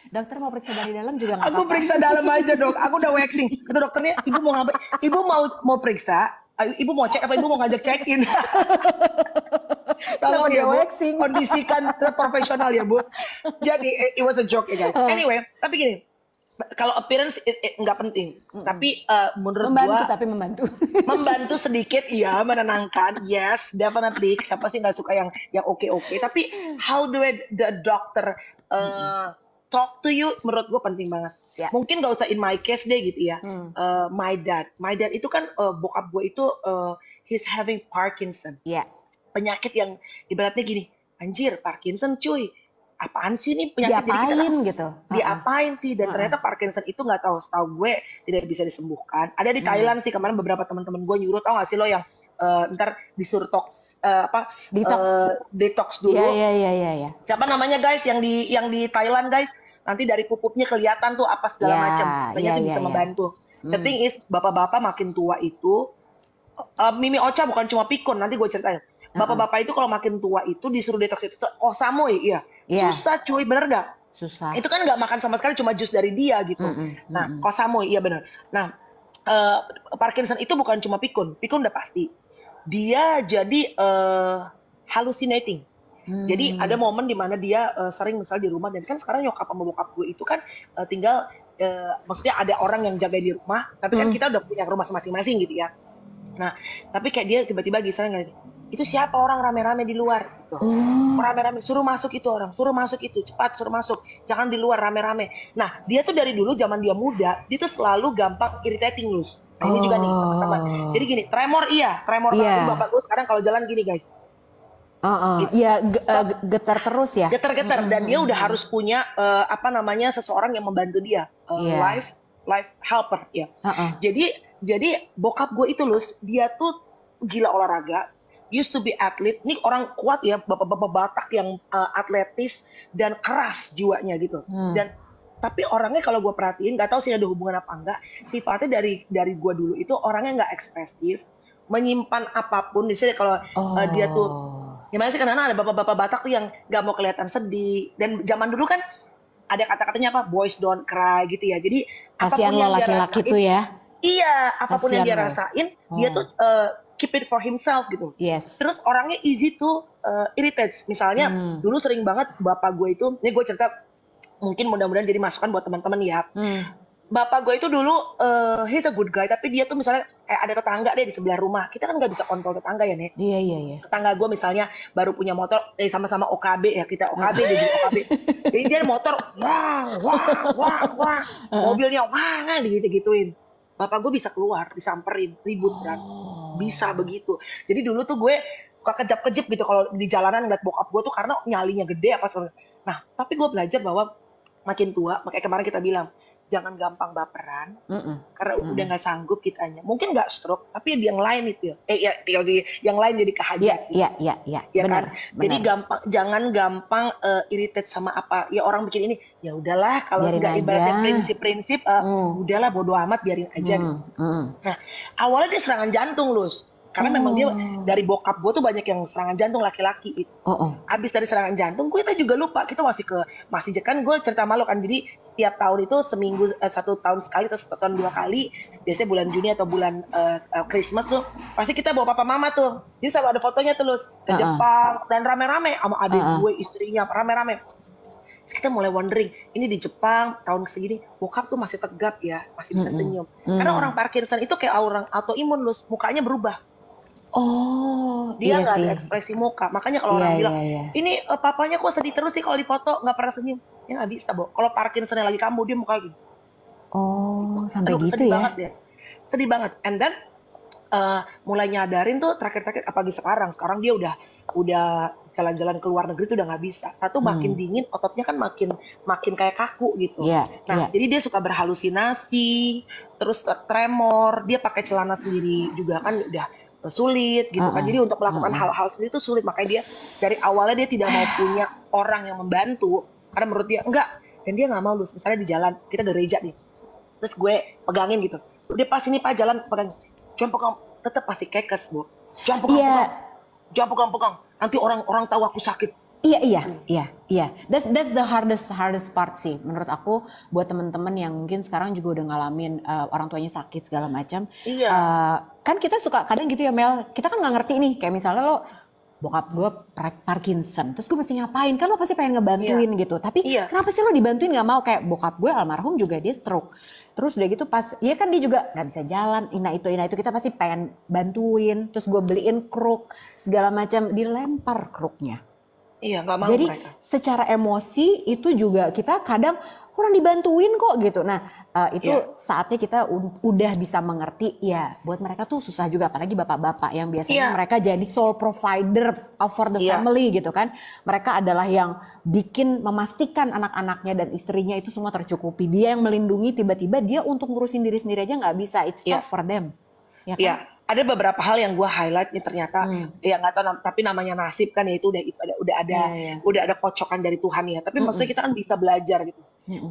dokter mau periksa dari dalam juga nggak apa-apa. Aku periksa dalam aja dok, aku udah waxing. Kata dokternya, ibu mau ngapain? Ibu mau periksa, ibu mau cek apa ibu mau ngajak check in? Tolong ya Bu, kondisikan profesional ya Bu. Jadi it was a joke ya guys. Anyway, tapi gini, kalau appearance nggak penting, tapi menurut gua membantu sedikit, menenangkan, yes, definitely. Siapa sih nggak suka yang oke. Tapi how do the doctor talk to you? Menurut gua penting banget. Mungkin gak usah in my case deh gitu ya. My dad itu kan bokap gue itu he's having Parkinson. Penyakit yang ibaratnya gini, anjir Parkinson cuy, apaan sih nih penyakit, diapain gitu, diapain sih, dan ternyata Parkinson itu nggak tahu, setahu gue tidak bisa disembuhkan. Ada di Thailand sih, kemarin beberapa teman-teman gue nyuruh, tau gak sih lo yang ntar disuruh detox dulu. Iya. Siapa namanya guys yang di Thailand guys, nanti dari pupuknya kelihatan tuh apa segala macam, ternyata bisa membantu. The thing is bapak-bapak makin tua itu Mimi Ocha bukan cuma pikun, nanti gue ceritain. Bapak-bapak itu kalau makin tua itu disuruh detox itu samoy, susah cuy, bener gak? Susah. Itu kan nggak makan sama sekali, cuma jus dari dia gitu. Nah, kosamoy, iya bener. Nah, Parkinson itu bukan cuma pikun udah pasti. Dia jadi hallucinating. Jadi ada momen di mana dia sering misalnya di rumah, dan kan sekarang nyokap sama bokap gue itu kan tinggal, maksudnya ada orang yang jaga di rumah, tapi kan kita udah punya rumah masing-masing gitu ya. Nah, tapi kayak dia tiba-tiba sering ngeliat, itu siapa orang rame-rame di luar gitu. Rame-rame, suruh masuk itu orang, suruh masuk itu, cepat suruh masuk, jangan di luar rame-rame. Nah, dia tuh dari dulu zaman dia muda, dia tuh selalu gampang irritating loh. Nah, ini juga nih teman-teman. Jadi gini, tremor banget bapak gue sekarang kalau jalan gini guys. Getar terus ya. Getar-getar, dan dia udah harus punya seseorang yang membantu dia, life helper ya. Jadi bokap gue itu Lus, dia tuh gila olahraga, used to be athlete. Ini orang kuat ya, bapak-bapak Batak yang atletis dan keras jiwanya gitu. Dan tapi orangnya kalau gue perhatiin, nggak tahu sih ada hubungan apa enggak, sifatnya dari gue dulu itu orangnya nggak ekspresif, menyimpan apapun. Misalnya kalau dia tuh gimana sih, karena ada bapak-bapak Batak tuh yang nggak mau kelihatan sedih. Dan zaman dulu kan ada kata-katanya apa, boys don't cry gitu ya. Jadi kasihan lo laki-laki tuh ya. Iya, apapun yang dia rasain, dia tuh keep it for himself gitu. Terus orangnya easy to irritate. Misalnya dulu sering banget bapak gue itu, ini gue cerita mungkin mudah-mudahan jadi masukan buat teman-teman ya. Bapak gue itu dulu he's a good guy, tapi dia tuh misalnya kayak ada tetangga deh di sebelah rumah. Kita kan nggak bisa kontrol tetangga ya, Nek. Iya. Tetangga gue misalnya baru punya motor, sama-sama OKB ya, kita OKB, dia juga OKB. Jadi dia motor, wah, mobilnya wah, gitu-gituin. Bapak gue bisa keluar, disamperin, ribut kan. Bisa begitu. Jadi dulu tuh gue suka kejap-kejep gitu kalau di jalanan ngeliat bokap gue tuh, karena nyalinya gede apa soalnya. Nah, tapi gue belajar bahwa makin tua, makanya kemarin kita bilang, jangan gampang baperan, karena udah nggak sanggup kitanya. Mungkin nggak stroke, tapi yang lain itu yang lain jadi kehadiran. Iya, kan. Jadi jangan gampang irritate sama apa. Ya orang bikin ini, ya udahlah kalau nggak ibaratnya prinsip-prinsip, udahlah bodo amat, biarin aja. Nah, awalnya dia serangan jantung Lus. Karena memang dia dari bokap gue tuh banyak yang serangan jantung laki-laki itu. Abis dari serangan jantung, kita juga lupa. Kita masih kan gue cerita malu kan. Jadi setiap tahun itu seminggu, 1 tahun sekali atau 1 tahun 2 kali. Biasanya bulan Juni atau bulan Christmas tuh, pasti kita bawa papa mama tuh. Jadi selalu ada fotonya tuh Lus, ke Jepang dan rame-rame sama adik gue, istrinya rame-rame. Terus kita mulai wondering, ini di Jepang tahun segini bokap tuh masih tegap ya, masih bisa senyum. Karena orang Parkinson itu kayak orang autoimun Lus, mukanya berubah. Dia nggak ada ekspresi muka. Makanya kalau orang bilang, ini papanya kok sedih terus sih kalau difoto, nggak pernah senyum. Ya nggak bisa, Bo. Kalau Parkinson yang lagi kambuh, dia muka gini. Sampai gitu sedih ya? Banget ya. Sedih banget. And then mulai nyadarin tuh terakhir-terakhir, apalagi sekarang dia udah jalan-jalan ke luar negeri tuh udah nggak bisa. Satu makin dingin, ototnya kan makin kayak kaku gitu. Jadi dia suka berhalusinasi, terus tremor. Dia pakai celana sendiri juga kan udah sulit gitu kan. Jadi untuk melakukan hal-hal sendiri itu sulit. Makanya dia dari awalnya dia tidak mau punya orang yang membantu, karena menurut dia enggak. Dan dia nggak mau Lus. Misalnya di jalan kita gereja nih, terus gue pegangin gitu, dia pas ini Pak jalan pegang, jangan pegang, tetap pasti kekes Bu. Jangan pegang, nanti orang tahu aku sakit. Iya. That's the hardest part sih menurut aku, buat temen-temen yang mungkin sekarang juga udah ngalamin orang tuanya sakit segala macam. Kan kita suka kadang gitu ya Mel, kita kan nggak ngerti nih, kayak misalnya lo bokap gue Parkinson, terus gue mesti ngapain? Kan lo pasti pengen ngebantuin gitu, tapi kenapa sih lo dibantuin nggak mau? Kayak bokap gue almarhum juga dia stroke, terus udah gitu pas, ya kan dia juga nggak bisa jalan, ina itu kita pasti pengen bantuin, terus gue beliin kruk segala macam, dilempar kruknya. Nggak mau jadi mereka. Secara emosi itu juga kita kadang kurang dibantuin kok gitu. Nah itu saatnya kita udah bisa mengerti ya buat mereka tuh susah juga, apalagi bapak-bapak yang biasanya mereka jadi sole provider for the family gitu kan. Mereka adalah yang bikin memastikan anak-anaknya dan istrinya itu semua tercukupi. Dia yang melindungi, tiba-tiba dia untuk ngurusin diri sendiri aja nggak bisa. It's tough for them. Ya kan? Ada beberapa hal yang gue highlight nih ternyata ya nggak tahu, tapi namanya nasib kan ya, itu udah ada kocokan dari Tuhan ya. Tapi maksudnya kita kan bisa belajar gitu.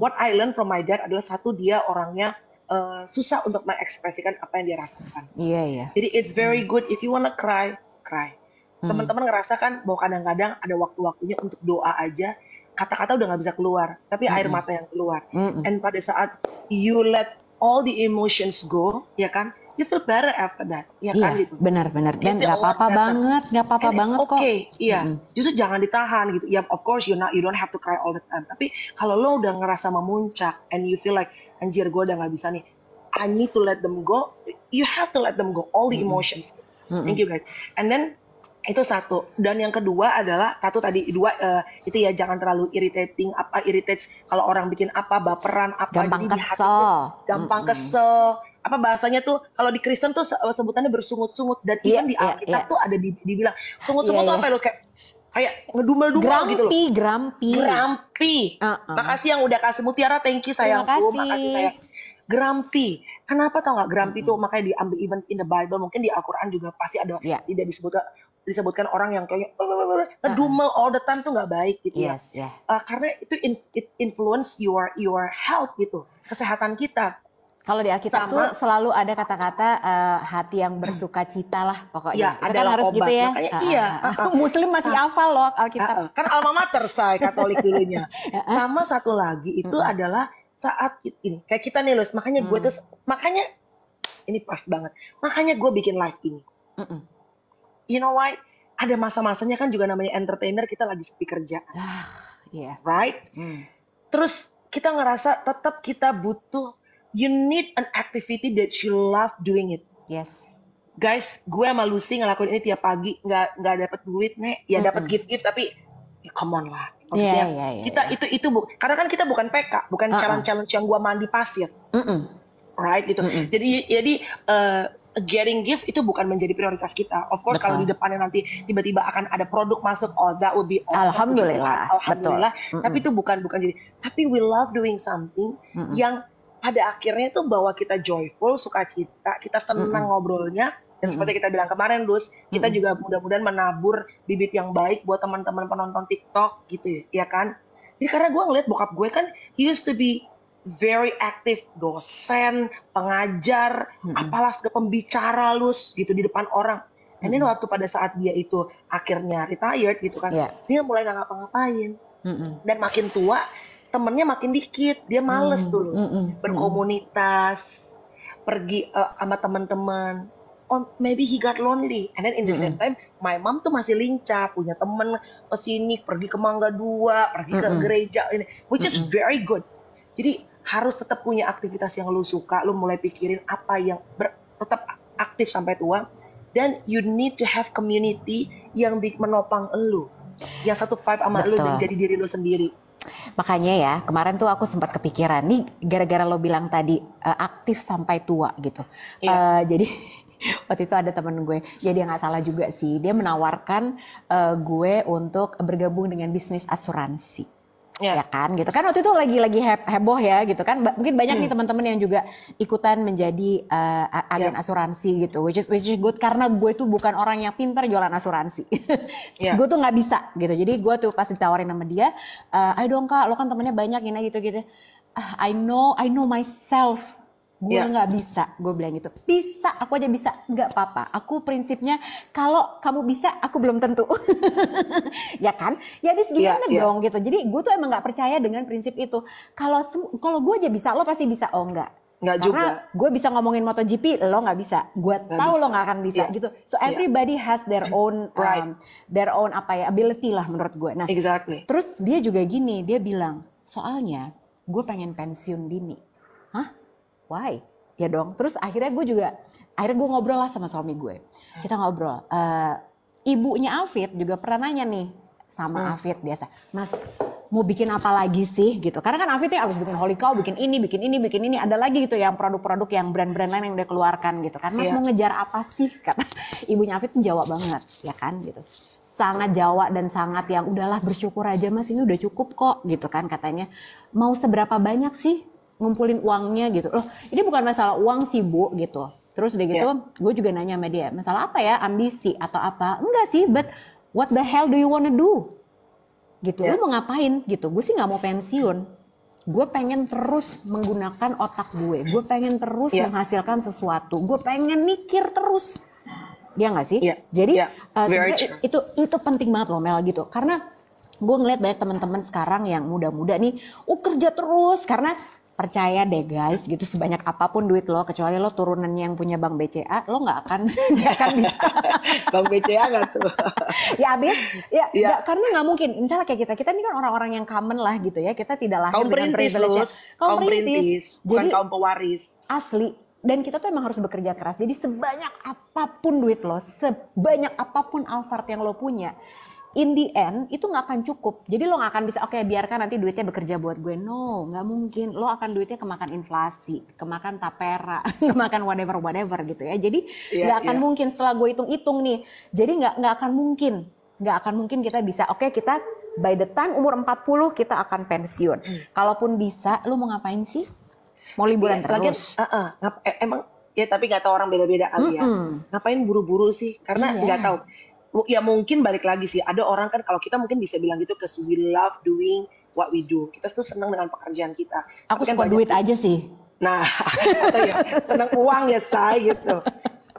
What I learned from my dad adalah satu, dia orangnya susah untuk mengekspresikan apa yang dia rasakan. Jadi it's very good if you wanna cry. Teman-teman ngerasa kan bahwa kadang-kadang ada waktu-waktunya untuk doa aja, kata-kata udah nggak bisa keluar, tapi air mata yang keluar. And pada saat you let all the emotions go, ya kan? You feel better after that, ya kan gitu. Benar-benar. Dan nggak apa-apa banget, kok. Iya. Justru jangan ditahan gitu. Ya, of course you don't have to cry all the time. Tapi kalau lo udah ngerasa memuncak and you feel like anjir gue udah nggak bisa nih, I need to let them go. You have to let them go, all the emotions. Thank you guys. And then itu satu. Dan yang kedua adalah itu ya, jangan terlalu irritates kalau orang bikin apa, baperan apa, gampang jadi kesel. Gampang kesel. Apa bahasanya tuh kalau di Kristen tuh sebutannya bersungut-sungut, dan even di Alkitab tuh ada dibilang sungut-sungut tuh apa ya, lo kayak ngedumel-dumel gitu loh. Grumpy. Makasih yang udah kasih Mutiara, thank you sayangku, makasih sayang. Grumpy. Kenapa tau nggak grumpy tuh makanya diambil even in the Bible, mungkin di Al-Quran juga pasti ada tidak disebutkan orang yang kayak ngedumel all the time tuh nggak baik gitu ya. Karena itu it influence your health gitu, kesehatan kita. Kalau di Alkitab tuh selalu ada kata-kata hati yang bersuka cita lah pokoknya. Itu kan harus obat. Gitu ya. Makanya, Muslim masih hafal loh Alkitab. Kan alma mater saya Katolik dulunya. Sama satu lagi itu adalah saat ini kayak kita nih Lus, makanya gue tuh ini pas banget. Makanya gue bikin live ini. You know why? Ada masa-masanya kan juga namanya entertainer, kita lagi sepi kerjaan. Right? Terus kita ngerasa tetap kita butuh, you need an activity that you love doing it. Guys, gue sama Lucy ngelakuin ini tiap pagi, nggak dapet duit, ya dapet gift tapi come on lah. Maksudnya kita itu karena kan kita bukan PK, bukan challenge yang gue mandi pasir, right gitu. Jadi getting gift itu bukan menjadi prioritas kita. Of course kalau di depannya nanti tiba-tiba akan ada produk masuk, that would be awesome. Alhamdulillah. Tapi itu bukan jadi. Tapi we love doing something yang pada akhirnya tuh bawa kita joyful, sukacita, kita senang ngobrolnya. Dan seperti kita bilang kemarin, Lus, kita juga mudah-mudahan menabur bibit yang baik buat teman-teman penonton TikTok gitu ya kan. Jadi karena gue ngeliat bokap gue kan, he used to be very active, dosen, pengajar, apalah pembicara Lus gitu di depan orang. Dan ini waktu pada saat dia itu akhirnya retired gitu kan, dia mulai nggak ngapa-ngapain. Dan makin tua, temennya makin dikit, dia males tuh Lus, berkomunitas, pergi sama teman-teman. Maybe he got lonely, and then in the same time, my mom tuh masih lincah, punya temen kesini, pergi ke Mangga 2, pergi ke gereja ini, which is very good. Jadi harus tetap punya aktivitas yang lu suka, lu mulai pikirin apa yang tetap aktif sampai tua, dan you need to have community yang menopang lu, yang satu vibe sama lu dan jadi diri lu sendiri. Makanya ya, kemarin tuh aku sempat kepikiran nih, gara-gara lo bilang tadi aktif sampai tua gitu. Jadi waktu itu ada temen gue, ya dia nggak salah juga sih, dia menawarkan gue untuk bergabung dengan bisnis asuransi. Ya kan gitu kan, waktu itu lagi heboh ya gitu kan, mungkin banyak nih teman-teman yang juga ikutan menjadi agen asuransi gitu, which is good karena gue tuh bukan orang yang pintar jualan asuransi. Gue tuh nggak bisa gitu, jadi gue tuh pas ditawarin sama dia, ayo dong Kak, lo kan temennya banyak ini gitu. I know myself, gue nggak bisa, gue bilang gitu. Bisa, aku aja bisa, nggak apa-apa. Aku prinsipnya kalau kamu bisa, aku belum tentu. Ya kan? Ya habis gimana dong gitu. Jadi gue tuh emang nggak percaya dengan prinsip itu. Kalau gue aja bisa, lo pasti bisa. Oh enggak. Nggak Karena juga. gue bisa ngomongin MotoGP, lo nggak bisa. Gue tahu lo nggak akan bisa gitu. So everybody has their own ability lah menurut gue. Nah, terus dia juga gini, dia bilang, soalnya gue pengen pensiun dini. Hah? Why? Ya dong. Terus akhirnya gue ngobrol lah sama suami gue. Kita ngobrol. Ibunya Afid juga pernah nanya nih sama Afid biasa. Mas, mau bikin apa lagi sih gitu. Karena kan Afid harus bikin Holy Cow, bikin ini, ada lagi gitu yang produk-produk yang brand-brand lain yang dia keluarkan gitu kan. Mas mau ngejar apa sih? Kata ibunya Afid Jawa banget ya kan gitu. Sangat Jawa dan sangat yang udahlah bersyukur aja Mas, ini udah cukup kok gitu kan katanya. Mau seberapa banyak sih ngumpulin uangnya gitu. Loh, ini bukan masalah uang sih Bu gitu. Terus udah gitu gue juga nanya sama dia, masalah apa ya, ambisi atau apa? Enggak sih, but what the hell do you wanna do? Gitu, lu mau ngapain gitu? Gue sih nggak mau pensiun. Gue pengen terus menggunakan otak gue pengen terus menghasilkan sesuatu, gue pengen mikir terus. Ya nggak sih? Jadi sebenarnya itu penting banget loh Mel gitu, karena gue ngeliat banyak teman-teman sekarang yang muda-muda nih, kerja terus karena percaya deh guys gitu, sebanyak apapun duit lo, kecuali lo turunan yang punya Bank BCA, lo nggak akan bisa. Bank BCA nggak tuh? Ya abis, karena nggak mungkin. Misalnya kayak kita ini kan orang-orang yang common lah gitu ya, kita tidak lahir dengan privilege. Kaum perintis, bukan kaum pewaris. Asli. Dan kita tuh emang harus bekerja keras. Jadi sebanyak apapun duit lo, sebanyak apapun Alphard yang lo punya, in the end itu nggak akan cukup. Jadi lo nggak akan bisa oke, biarkan nanti duitnya bekerja buat gue. No, nggak mungkin. Lo akan duitnya kemakan inflasi, kemakan tapera, kemakan whatever gitu ya. Jadi nggak akan mungkin setelah gue hitung-hitung nih. Jadi nggak akan mungkin kita bisa kita by the time umur 40 kita akan pensiun. Kalaupun bisa, lo mau ngapain sih? Mau liburan terus? Emang ya, tapi nggak tahu orang beda-beda kali ya. Ngapain buru-buru sih? Karena nggak tahu. Ya mungkin balik lagi sih, ada orang kan, kalau kita mungkin bisa bilang gitu, because we love doing what we do. Kita tuh senang dengan pekerjaan kita. Aku suka duit aja sih. Nah, atau ya senang uang ya say gitu.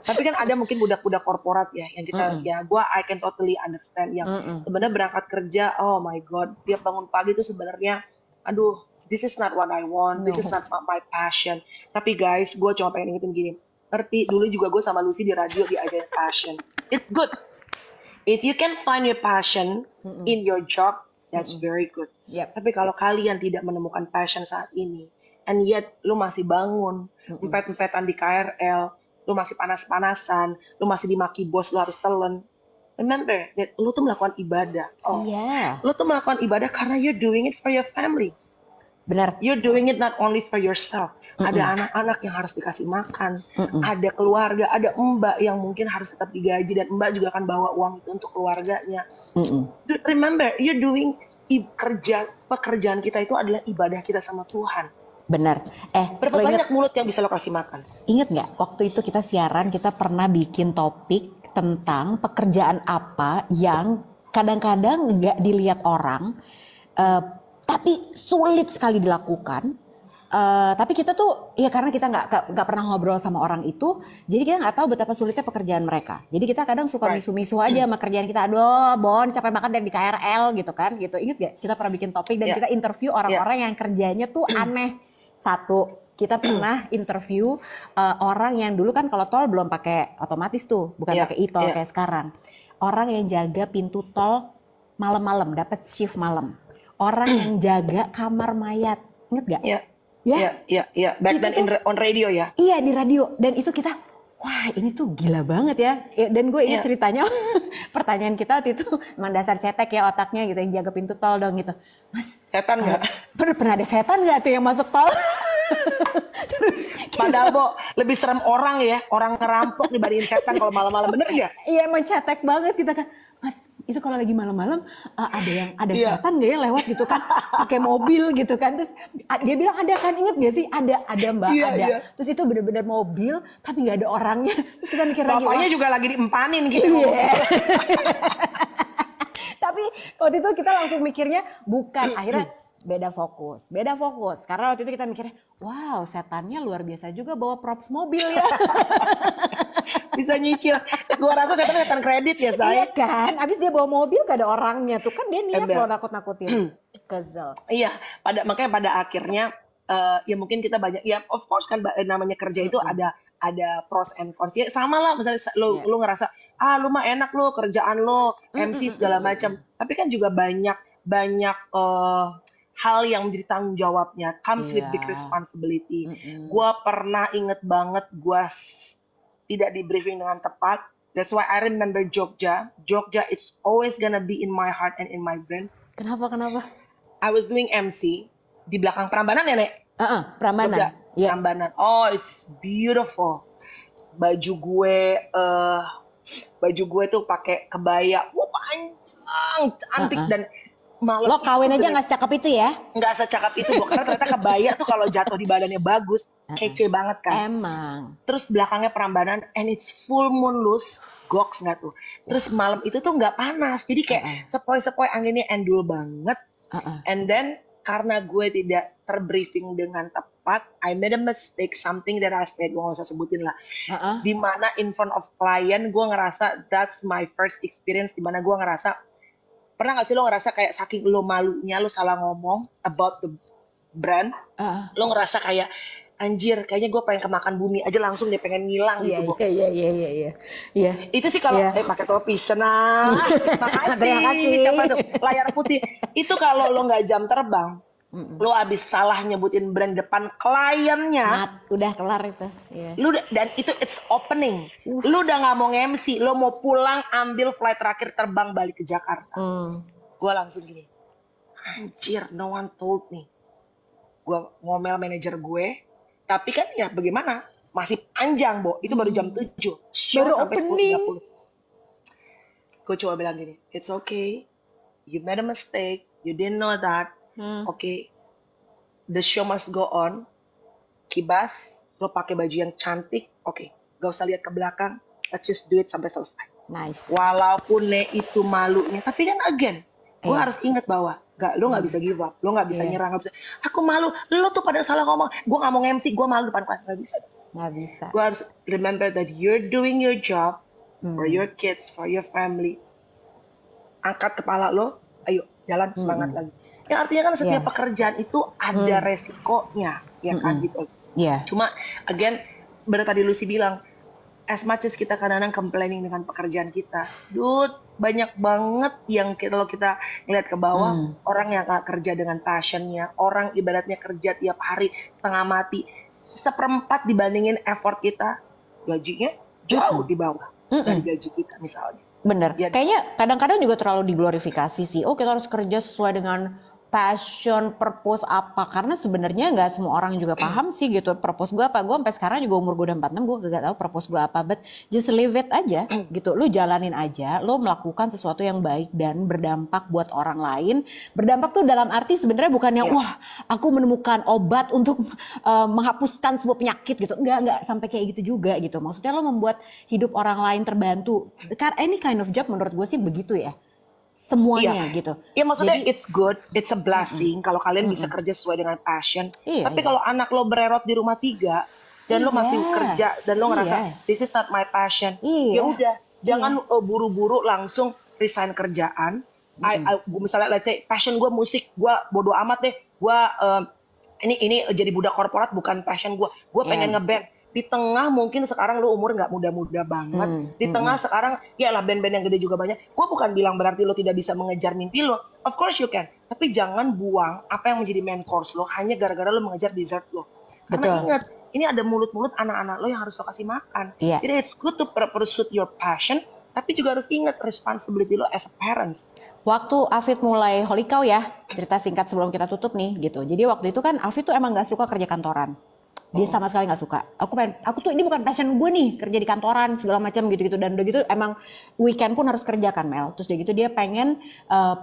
Tapi kan ada mungkin budak-budak korporat ya, yang kita I can totally understand yang sebenarnya berangkat kerja, oh my god, dia bangun pagi tuh sebenarnya, aduh, this is not what I want, this is not my passion. Tapi guys, gue cuma pengen ingetin gini, ngerti dulu juga gue sama Lucy di radio diajarin passion. It's good. If you can find your passion in your job, that's very good. Tapi kalau kalian tidak menemukan passion saat ini, and yet lu masih bangun, empet-empetan di KRL, lu masih panas-panasan, lu masih dimaki bos, lu harus telan. Remember that lu tuh melakukan ibadah. Lu tuh melakukan ibadah karena you're doing it for your family. Benar. You're doing it not only for yourself. Ada anak-anak yang harus dikasih makan, ada keluarga, ada mbak yang mungkin harus tetap digaji, dan mbak juga akan bawa uang itu untuk keluarganya. Remember, you're doing pekerjaan kita itu adalah ibadah kita sama Tuhan. Benar. Berapa banyak mulut yang bisa lo kasih makan? Ingat nggak waktu itu kita siaran, kita pernah bikin topik tentang pekerjaan apa yang kadang-kadang nggak dilihat orang, tapi sulit sekali dilakukan. Tapi kita tuh ya karena kita nggak pernah ngobrol sama orang itu, jadi kita nggak tahu betapa sulitnya pekerjaan mereka. Jadi kita kadang suka misu-misu aja sama kerjaan kita. Aduh, Bon, capek banget dari di KRL gitu kan. Gitu. Ingat gak? Kita pernah bikin topik dan kita interview orang-orang yang kerjanya tuh aneh. Satu, kita pernah interview orang yang dulu kan kalau tol belum pakai otomatis tuh, bukan pakai e-tol kayak sekarang. Orang yang jaga pintu tol malam-malam, dapat shift malam. Orang yang jaga kamar mayat, inget gak? Iya. Back then on radio ya. Iya, di radio. Dan itu kita, wah ini tuh gila banget ya. Dan gue ingat ceritanya, pertanyaan kita waktu itu, emang dasar cetek ya otaknya gitu, yang jaga pintu tol dong gitu. Mas, setan nggak? Pernah ada setan nggak tuh yang masuk tol? Padahal Bo, lebih serem orang ya, orang ngerampok dibandingin setan kalau malam-malam, bener nggak? Iya, emang cetek banget kita kan. Mas, itu kalau lagi malam-malam ada setan nggak ya lewat gitu kan, pakai mobil gitu kan. Terus dia bilang ada kan, inget nggak sih? Ada Mbak, ada. Terus itu benar-benar mobil tapi nggak ada orangnya. Terus kita mikir lagi, bapaknya juga lagi diempanin gitu. Tapi waktu itu kita langsung mikirnya bukan, akhirnya beda fokus. Karena waktu itu kita mikirnya, wow, setannya luar biasa juga bawa props mobil ya. Bisa nyicil. Gua rasa setan kredit ya, saya. Iya kan, abis dia bawa mobil gak ada orangnya tuh kan, dia niat lo nakut-nakutin. Kesel. Iya, makanya pada akhirnya ya mungkin kita banyak, ya of course kan namanya kerja itu ada pros and cons. Ya sama lah, misalnya lu ngerasa lu mah enak lo kerjaan lo MC segala macam. Tapi kan juga banyak hal yang menjadi tanggung jawabnya, comes with big responsibility. Gua pernah inget banget, gua tidak di briefing dengan tepat. That's why I remember Jogja. It's always gonna be in my heart and in my brain. Kenapa? I was doing MC di belakang Prambanan ya, Nek? Prambanan. Yeah. Prambanan. Oh, it's beautiful. Baju gue tuh pakai kebaya, panjang, cantik dan malam. Lo kawin aja nggak secakep itu ya? Nggak secakep itu, karena ternyata kebaya tuh kalau jatuh di badannya bagus, kece banget kan. Emang. Terus belakangnya Prambanan, and it's full moon loose. Goks nggak tuh? Terus malam itu tuh nggak panas, jadi kayak sepoi-sepoi anginnya endul banget. And then karena gue tidak terbriefing dengan tepat, I made a mistake, something that I said, gue nggak usah sebutin lah. Dimana in front of client, gue ngerasa that's my first experience, dimana gue ngerasa, pernah nggak sih lo ngerasa kayak saking lo malunya, lo salah ngomong about the brand, lo ngerasa kayak, anjir, kayaknya gue pengen kemakan bumi aja langsung deh, pengen ngilang gitu. Iya. Itu sih kalau pakai topi senang. Makasih. Siapa tuh? Layar putih. Itu kalau lo nggak jam terbang, lo abis salah nyebutin brand depan kliennya. Udah kelar itu. Lu dan itu it's opening. Lu udah nggak mau MC, lo mau pulang ambil flight terakhir terbang balik ke Jakarta. Gue langsung gini, anjir, no one told me. Gue ngomel manajer gue. Tapi kan ya bagaimana? Masih panjang, Bo. Itu baru jam 7. Baru sampai opening. 10.30. Gue coba bilang gini, it's okay. You made a mistake. You didn't know that. Okay. The show must go on. Kibas, lo pakai baju yang cantik. Okay. Gak usah lihat ke belakang. Let's just do it sampai selesai. Nice. Walaupun itu malunya. Tapi kan again, gue harus ingat bahwa lo nggak bisa give up, lo nggak bisa nyerah, nggak bisa. Aku malu, lo tuh pada salah ngomong. Gue nggak mau MC, gue malu depan kelas, nggak bisa. Nggak bisa. Gue harus remember that you're doing your job for your kids, for your family. Angkat kepala lo, ayo jalan semangat lagi. Yang artinya kan setiap pekerjaan itu ada resikonya, ya kan gitu. Cuma again, benar tadi Lucy bilang, as much as kita kadang-kadang complaining dengan pekerjaan kita, dude, banyak banget yang kalau kita ngeliat ke bawah, orang yang gak kerja dengan passionnya, orang ibaratnya kerja tiap hari setengah mati, 1/4 dibandingin effort kita, gajinya jauh di bawah dari gaji kita misalnya. Bener, kayaknya kadang-kadang juga terlalu diglorifikasi sih, oh kita harus kerja sesuai dengan passion, purpose apa, karena sebenarnya nggak semua orang juga paham sih gitu purpose gue apa. Gue sampai sekarang juga umur gue udah 46, gue gak tahu purpose gue apa, but just leave it aja gitu. Lu jalanin aja, lu melakukan sesuatu yang baik dan berdampak buat orang lain. Berdampak tuh dalam arti sebenarnya bukannya wah aku menemukan obat untuk menghapuskan sebuah penyakit gitu, nggak sampai kayak gitu juga gitu. Maksudnya lo membuat hidup orang lain terbantu. Karena any kind of job menurut gue sih begitu ya. Semuanya gitu. Ya maksudnya it's good, it's a blessing kalau kalian bisa kerja sesuai dengan passion. Tapi kalau anak lo bererot di rumah 3 dan lo masih kerja dan lo ngerasa this is not my passion, ya udah jangan buru-buru langsung resign kerjaan. Misalnya let's say passion gue musik, gue bodo amat deh, gue ini jadi budak korporat bukan passion gue pengen ngeband. Di tengah mungkin sekarang lu umur nggak muda-muda banget. Di tengah sekarang ya lah band-band yang gede juga banyak. Gue bukan bilang berarti lo tidak bisa mengejar mimpi lo. Of course you can. Tapi jangan buang apa yang menjadi main course lo hanya gara-gara lo mengejar dessert lo. Karena ingat, ini ada mulut-mulut anak-anak lo yang harus lo kasih makan. Jadi it's good to pursue your passion. Tapi juga harus ingat responsibility lo as a parents. Waktu Afid mulai Holy Cow ya, cerita singkat sebelum kita tutup nih gitu. Jadi waktu itu kan Afid tuh emang nggak suka kerja kantoran. Dia sama sekali nggak suka. Aku tuh ini bukan passion gue nih kerja di kantoran segala macam gitu-gitu, dan udah gitu emang weekend pun harus kerja kan Mel. Terus udah gitu dia pengen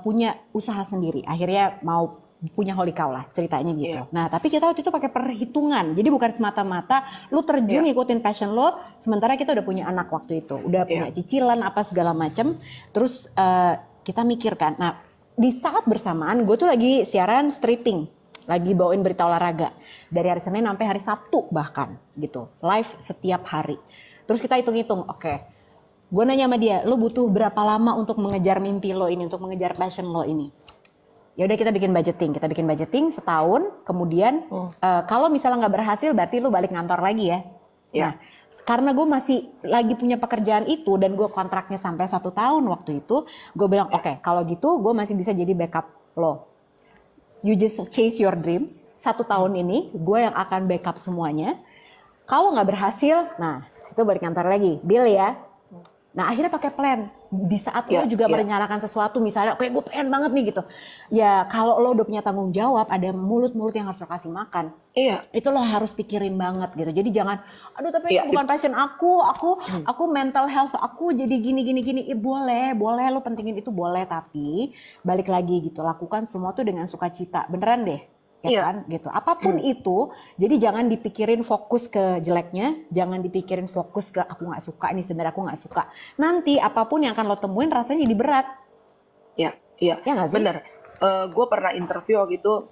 punya usaha sendiri. Akhirnya mau punya Holy Cow lah ceritanya gitu. Nah tapi kita waktu itu pakai perhitungan. Jadi bukan semata-mata lu terjun ngikutin passion lo. Sementara kita udah punya anak waktu itu, udah punya cicilan apa segala macam. Terus kita mikirkan. Nah di saat bersamaan gue tuh lagi siaran stripping. Lagi bawain berita olahraga dari hari Senin sampai hari Sabtu bahkan gitu, live setiap hari. Terus kita hitung-hitung, oke, gue nanya sama dia, lo butuh berapa lama untuk mengejar mimpi lo ini, untuk mengejar passion lo ini? Ya udah kita bikin budgeting setahun, kemudian kalau misalnya nggak berhasil berarti lo balik ngantor lagi ya. Nah, karena gue masih lagi punya pekerjaan itu dan gue kontraknya sampai 1 tahun waktu itu, gue bilang oke, kalau gitu gue masih bisa jadi backup lo. You just chase your dreams. 1 tahun ini gue yang akan backup semuanya. Kalau nggak berhasil, nah situ balik kantor lagi. Deal ya. Nah akhirnya pakai plan. Di saat lo juga merencanakan sesuatu, misalnya kayak gue pengen banget nih gitu. Ya kalau lo udah punya tanggung jawab, ada mulut-mulut yang harus lo kasih makan. Itu lo harus pikirin banget gitu. Jadi jangan, aduh tapi itu bukan passion aku mental health aku jadi gini. Boleh lo pentingin itu boleh, tapi balik lagi gitu, lakukan semua tuh dengan sukacita. Beneran deh. Ya kan gitu, apapun itu, jadi jangan dipikirin fokus ke jeleknya, jangan dipikirin fokus ke aku nggak suka ini, sebenarnya aku nggak suka. Nanti apapun yang akan lo temuin rasanya jadi berat. Iya nggak sih? Bener. Gue pernah interview gitu,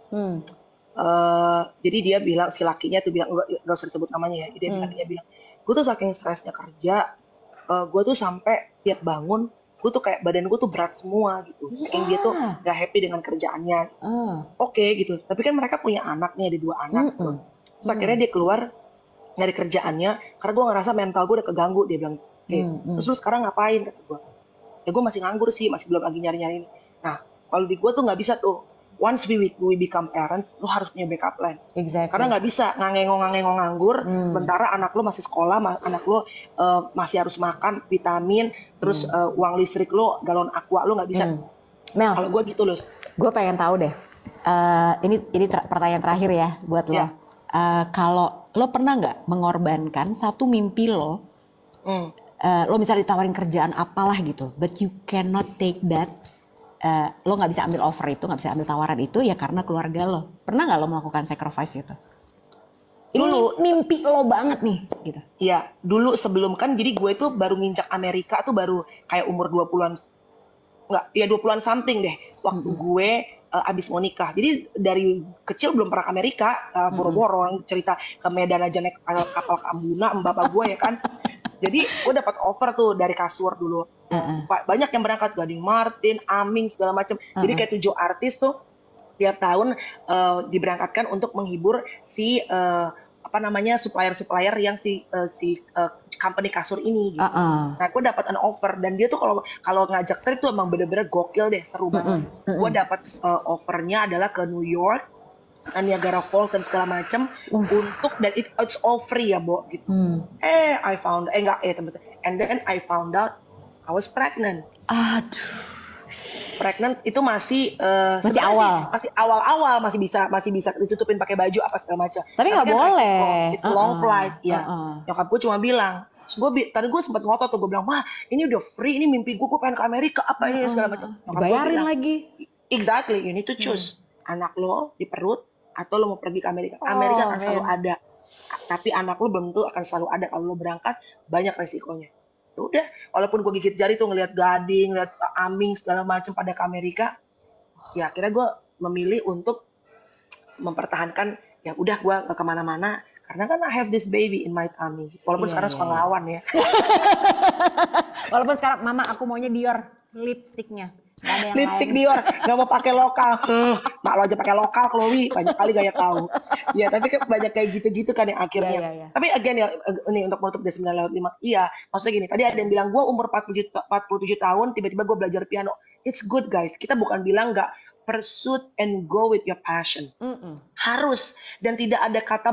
jadi dia bilang, si lakinya tuh bilang, nggak usah disebut namanya ya, dia bilang, gue tuh saking stresnya kerja, gue tuh sampai tiap bangun gue tuh kayak badan gue tuh berat semua gitu. Kayak dia tuh gak happy dengan kerjaannya. Oke gitu. Tapi kan mereka punya anak nih, ada 2 anak. Terus akhirnya dia keluar dari kerjaannya karena gue ngerasa mental gue udah keganggu. Dia bilang, terus lu sekarang ngapain? Kata gue. Ya gue masih nganggur sih, masih belum lagi nyari-nyari. Nah kalau di gue tuh gak bisa tuh. Once we become parents, lo harus punya backup plan. Karena nggak bisa ngangengong nganggur, sementara anak lo masih sekolah, anak lo masih harus makan vitamin, terus uang listrik lo, galon aqua lo nggak bisa. Mel, kalau gue gitu loh. Gue pengen tahu deh. Ini pertanyaan terakhir ya buat lo. Kalau lo pernah nggak mengorbankan satu mimpi lo? Lo misalnya ditawarin kerjaan apalah gitu, but you cannot take that. Lo nggak bisa ambil offer itu, nggak bisa ambil tawaran itu ya karena keluarga lo. Pernah nggak lo melakukan sacrifice itu? Dulu mimpi lo banget nih gitu. Iya, dulu sebelum kan, jadi gue itu baru nginjak Amerika tuh baru kayak umur 20-an, 20-an something deh, waktu gue abis mau nikah. Jadi dari kecil belum pernah ke Amerika, boro-boro cerita ke Medan aja naik kapal ke Ambuna, bapak gue ya kan. Jadi gue dapat offer tuh dari kasur dulu. Banyak yang berangkat, Gading Martin, Aming segala macam. Jadi kayak 7 artis tuh tiap tahun diberangkatkan untuk menghibur si supplier yang si company kasur ini gitu. Nah, gue dapat an offer dan dia tuh kalau ngajak trip tuh emang bener-bener gokil deh, seru banget. Gue dapat offernya adalah ke New York, Niagara Falls dan segala macam untuk, dan it's all free ya, Bo gitu. And then I found out I was pregnant. Aduh. Pregnant itu masih awal, masih bisa ditutupin pakai baju apa segala macam. Tapi nggak boleh. It's long flight ya. Nyokap gue cuma bilang, tadi gue sempat ngotot tuh, gue bilang, wah ini udah free, ini mimpi gue pengen ke Amerika apa ini segala macam. Bayarin lagi. Exactly, you need to choose. Anak lo di perut atau lo mau pergi ke Amerika. Amerika akan selalu ada, tapi anak lo belum tentu akan selalu ada. Kalau lo berangkat banyak resikonya. Udah, walaupun gue gigit jari tuh ngelihat Gading, ngelihat Aming segala macam pada ke Amerika, ya akhirnya gue memilih untuk mempertahankan. Ya udah, gue gak kemana-mana karena kan I have this baby in my tummy. Walaupun sekarang suka ngelawan ya. Walaupun sekarang mama aku maunya Dior lipstiknya. Lipstick Dior, nggak mau pakai lokal. Mak lo aja pakai lokal, Chloe, banyak kali gaya tahu. Ya tapi kan banyak kayak gitu-gitu kan yang akhirnya. Tapi again ya, ini untuk menutup di 9/5. Iya, maksudnya gini, tadi ada yang bilang gue umur 47 tahun tiba-tiba gue belajar piano. It's good guys, kita bukan bilang nggak, pursue and go with your passion. Harus, dan tidak ada kata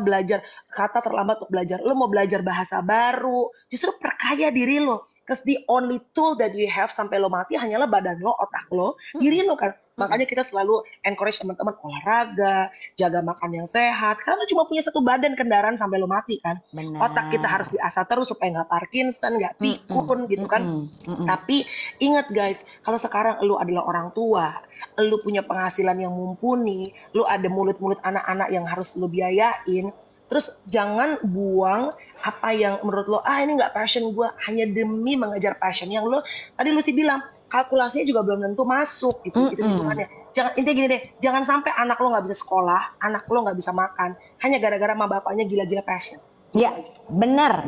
terlambat untuk belajar. Lo mau belajar bahasa baru, justru perkaya diri lo. Because the only tool that you have sampai lo mati hanyalah badan lo, otak lo, diri lo kan. Makanya kita selalu encourage teman-teman olahraga, jaga makan yang sehat. Karena lo cuma punya satu badan, kendaraan sampai lo mati kan. Otak kita harus diasah terus supaya nggak Parkinson, nggak pikun gitu kan. Tapi ingat guys, kalau sekarang lo adalah orang tua, lo punya penghasilan yang mumpuni, lo ada mulut-mulut anak-anak yang harus lo biayain. Terus jangan buang apa yang menurut lo, ini nggak passion gue, hanya demi mengejar passion yang lo, tadi lu sih bilang, kalkulasinya juga belum tentu masuk gitu hitungannya. Intinya gini deh, jangan sampai anak lo nggak bisa sekolah, anak lo nggak bisa makan, hanya gara-gara sama bapaknya gila-gila passion. Ya, benar.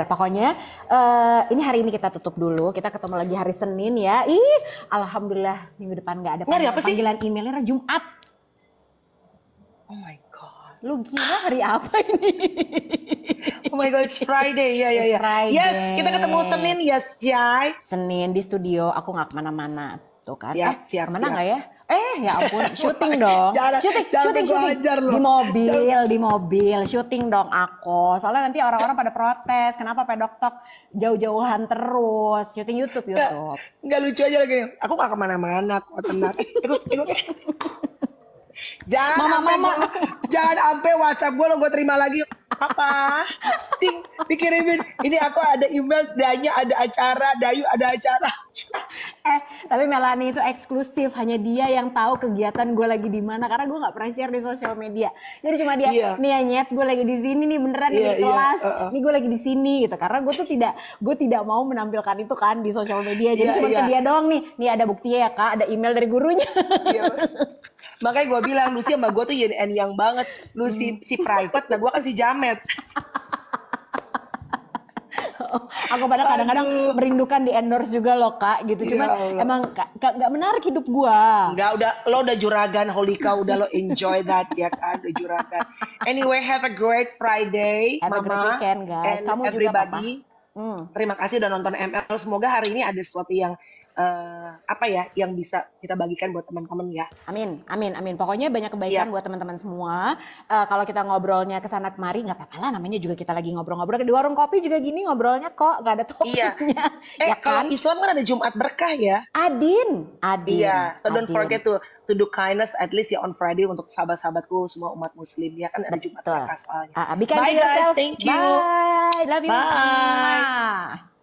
Pokoknya ini hari ini kita tutup dulu. Kita ketemu lagi hari Senin ya. Alhamdulillah minggu depan nggak ada panggilan emailnya Jumat. Oh my God. Lu kira hari apa ini? Oh my God, it's Friday. Ya. Friday. Yes, kita ketemu Senin, yes, Jai. Senin di studio, aku nggak kemana-mana. Tuh kan. Siap. Mana nggak ya? Ya ampun, syuting dong. Syuting. Di mobil, syuting dong aku. Soalnya nanti orang-orang pada protes, kenapa pedok-tok jauh-jauhan terus, syuting YouTube. Nggak lucu aja lagi. Aku nggak kemana-mana, kok tenang. Jangan sampai WhatsApp gue terima lagi. Apa? Dikirimin. Ini aku ada email, Danya ada acara, Dayu ada acara. Tapi Melanie itu eksklusif, hanya dia yang tahu kegiatan gue lagi di mana, karena gue nggak pernah share di sosial media. Jadi cuma dia, nih ya Nyet, gue lagi di sini nih beneran di kelas, nih gue lagi di sini gitu. Karena gue tidak mau menampilkan itu kan di sosial media. Jadi cuma ke dia doang nih ada buktinya ya Kak, ada email dari gurunya. Makanya gue bilang, lu sih sama gue tuh yin and yang banget. Lu si private, nah gue kan si jamet. Aku pada kadang-kadang merindukan di endorse juga loh Kak gitu. Cuman emang gak menarik hidup gua. Lo udah juragan, holy cow, udah lo enjoy that ya kan, udah juragan. Anyway, have a great Friday, Mama. Have a great weekend guys. And kamu everybody. Juga Papa. Terima kasih udah nonton ML. Semoga hari ini ada sesuatu yang yang bisa kita bagikan buat teman-teman ya. Amin. Pokoknya banyak kebaikan buat teman-teman semua. Kalau kita ngobrolnya kesana kemari nggak apa-apa lah, namanya juga kita lagi ngobrol-ngobrol di warung kopi juga gini ngobrolnya kok, nggak ada topiknya. Ya kalau kan? Islam kan ada Jumat berkah ya. Adin. Iya, so don't forget to do kindness at least ya on Friday untuk sahabat-sahabatku semua umat Muslim ya kan ada Jumat berkah soalnya. Bye guys, thank you. Bye, love you. Bye.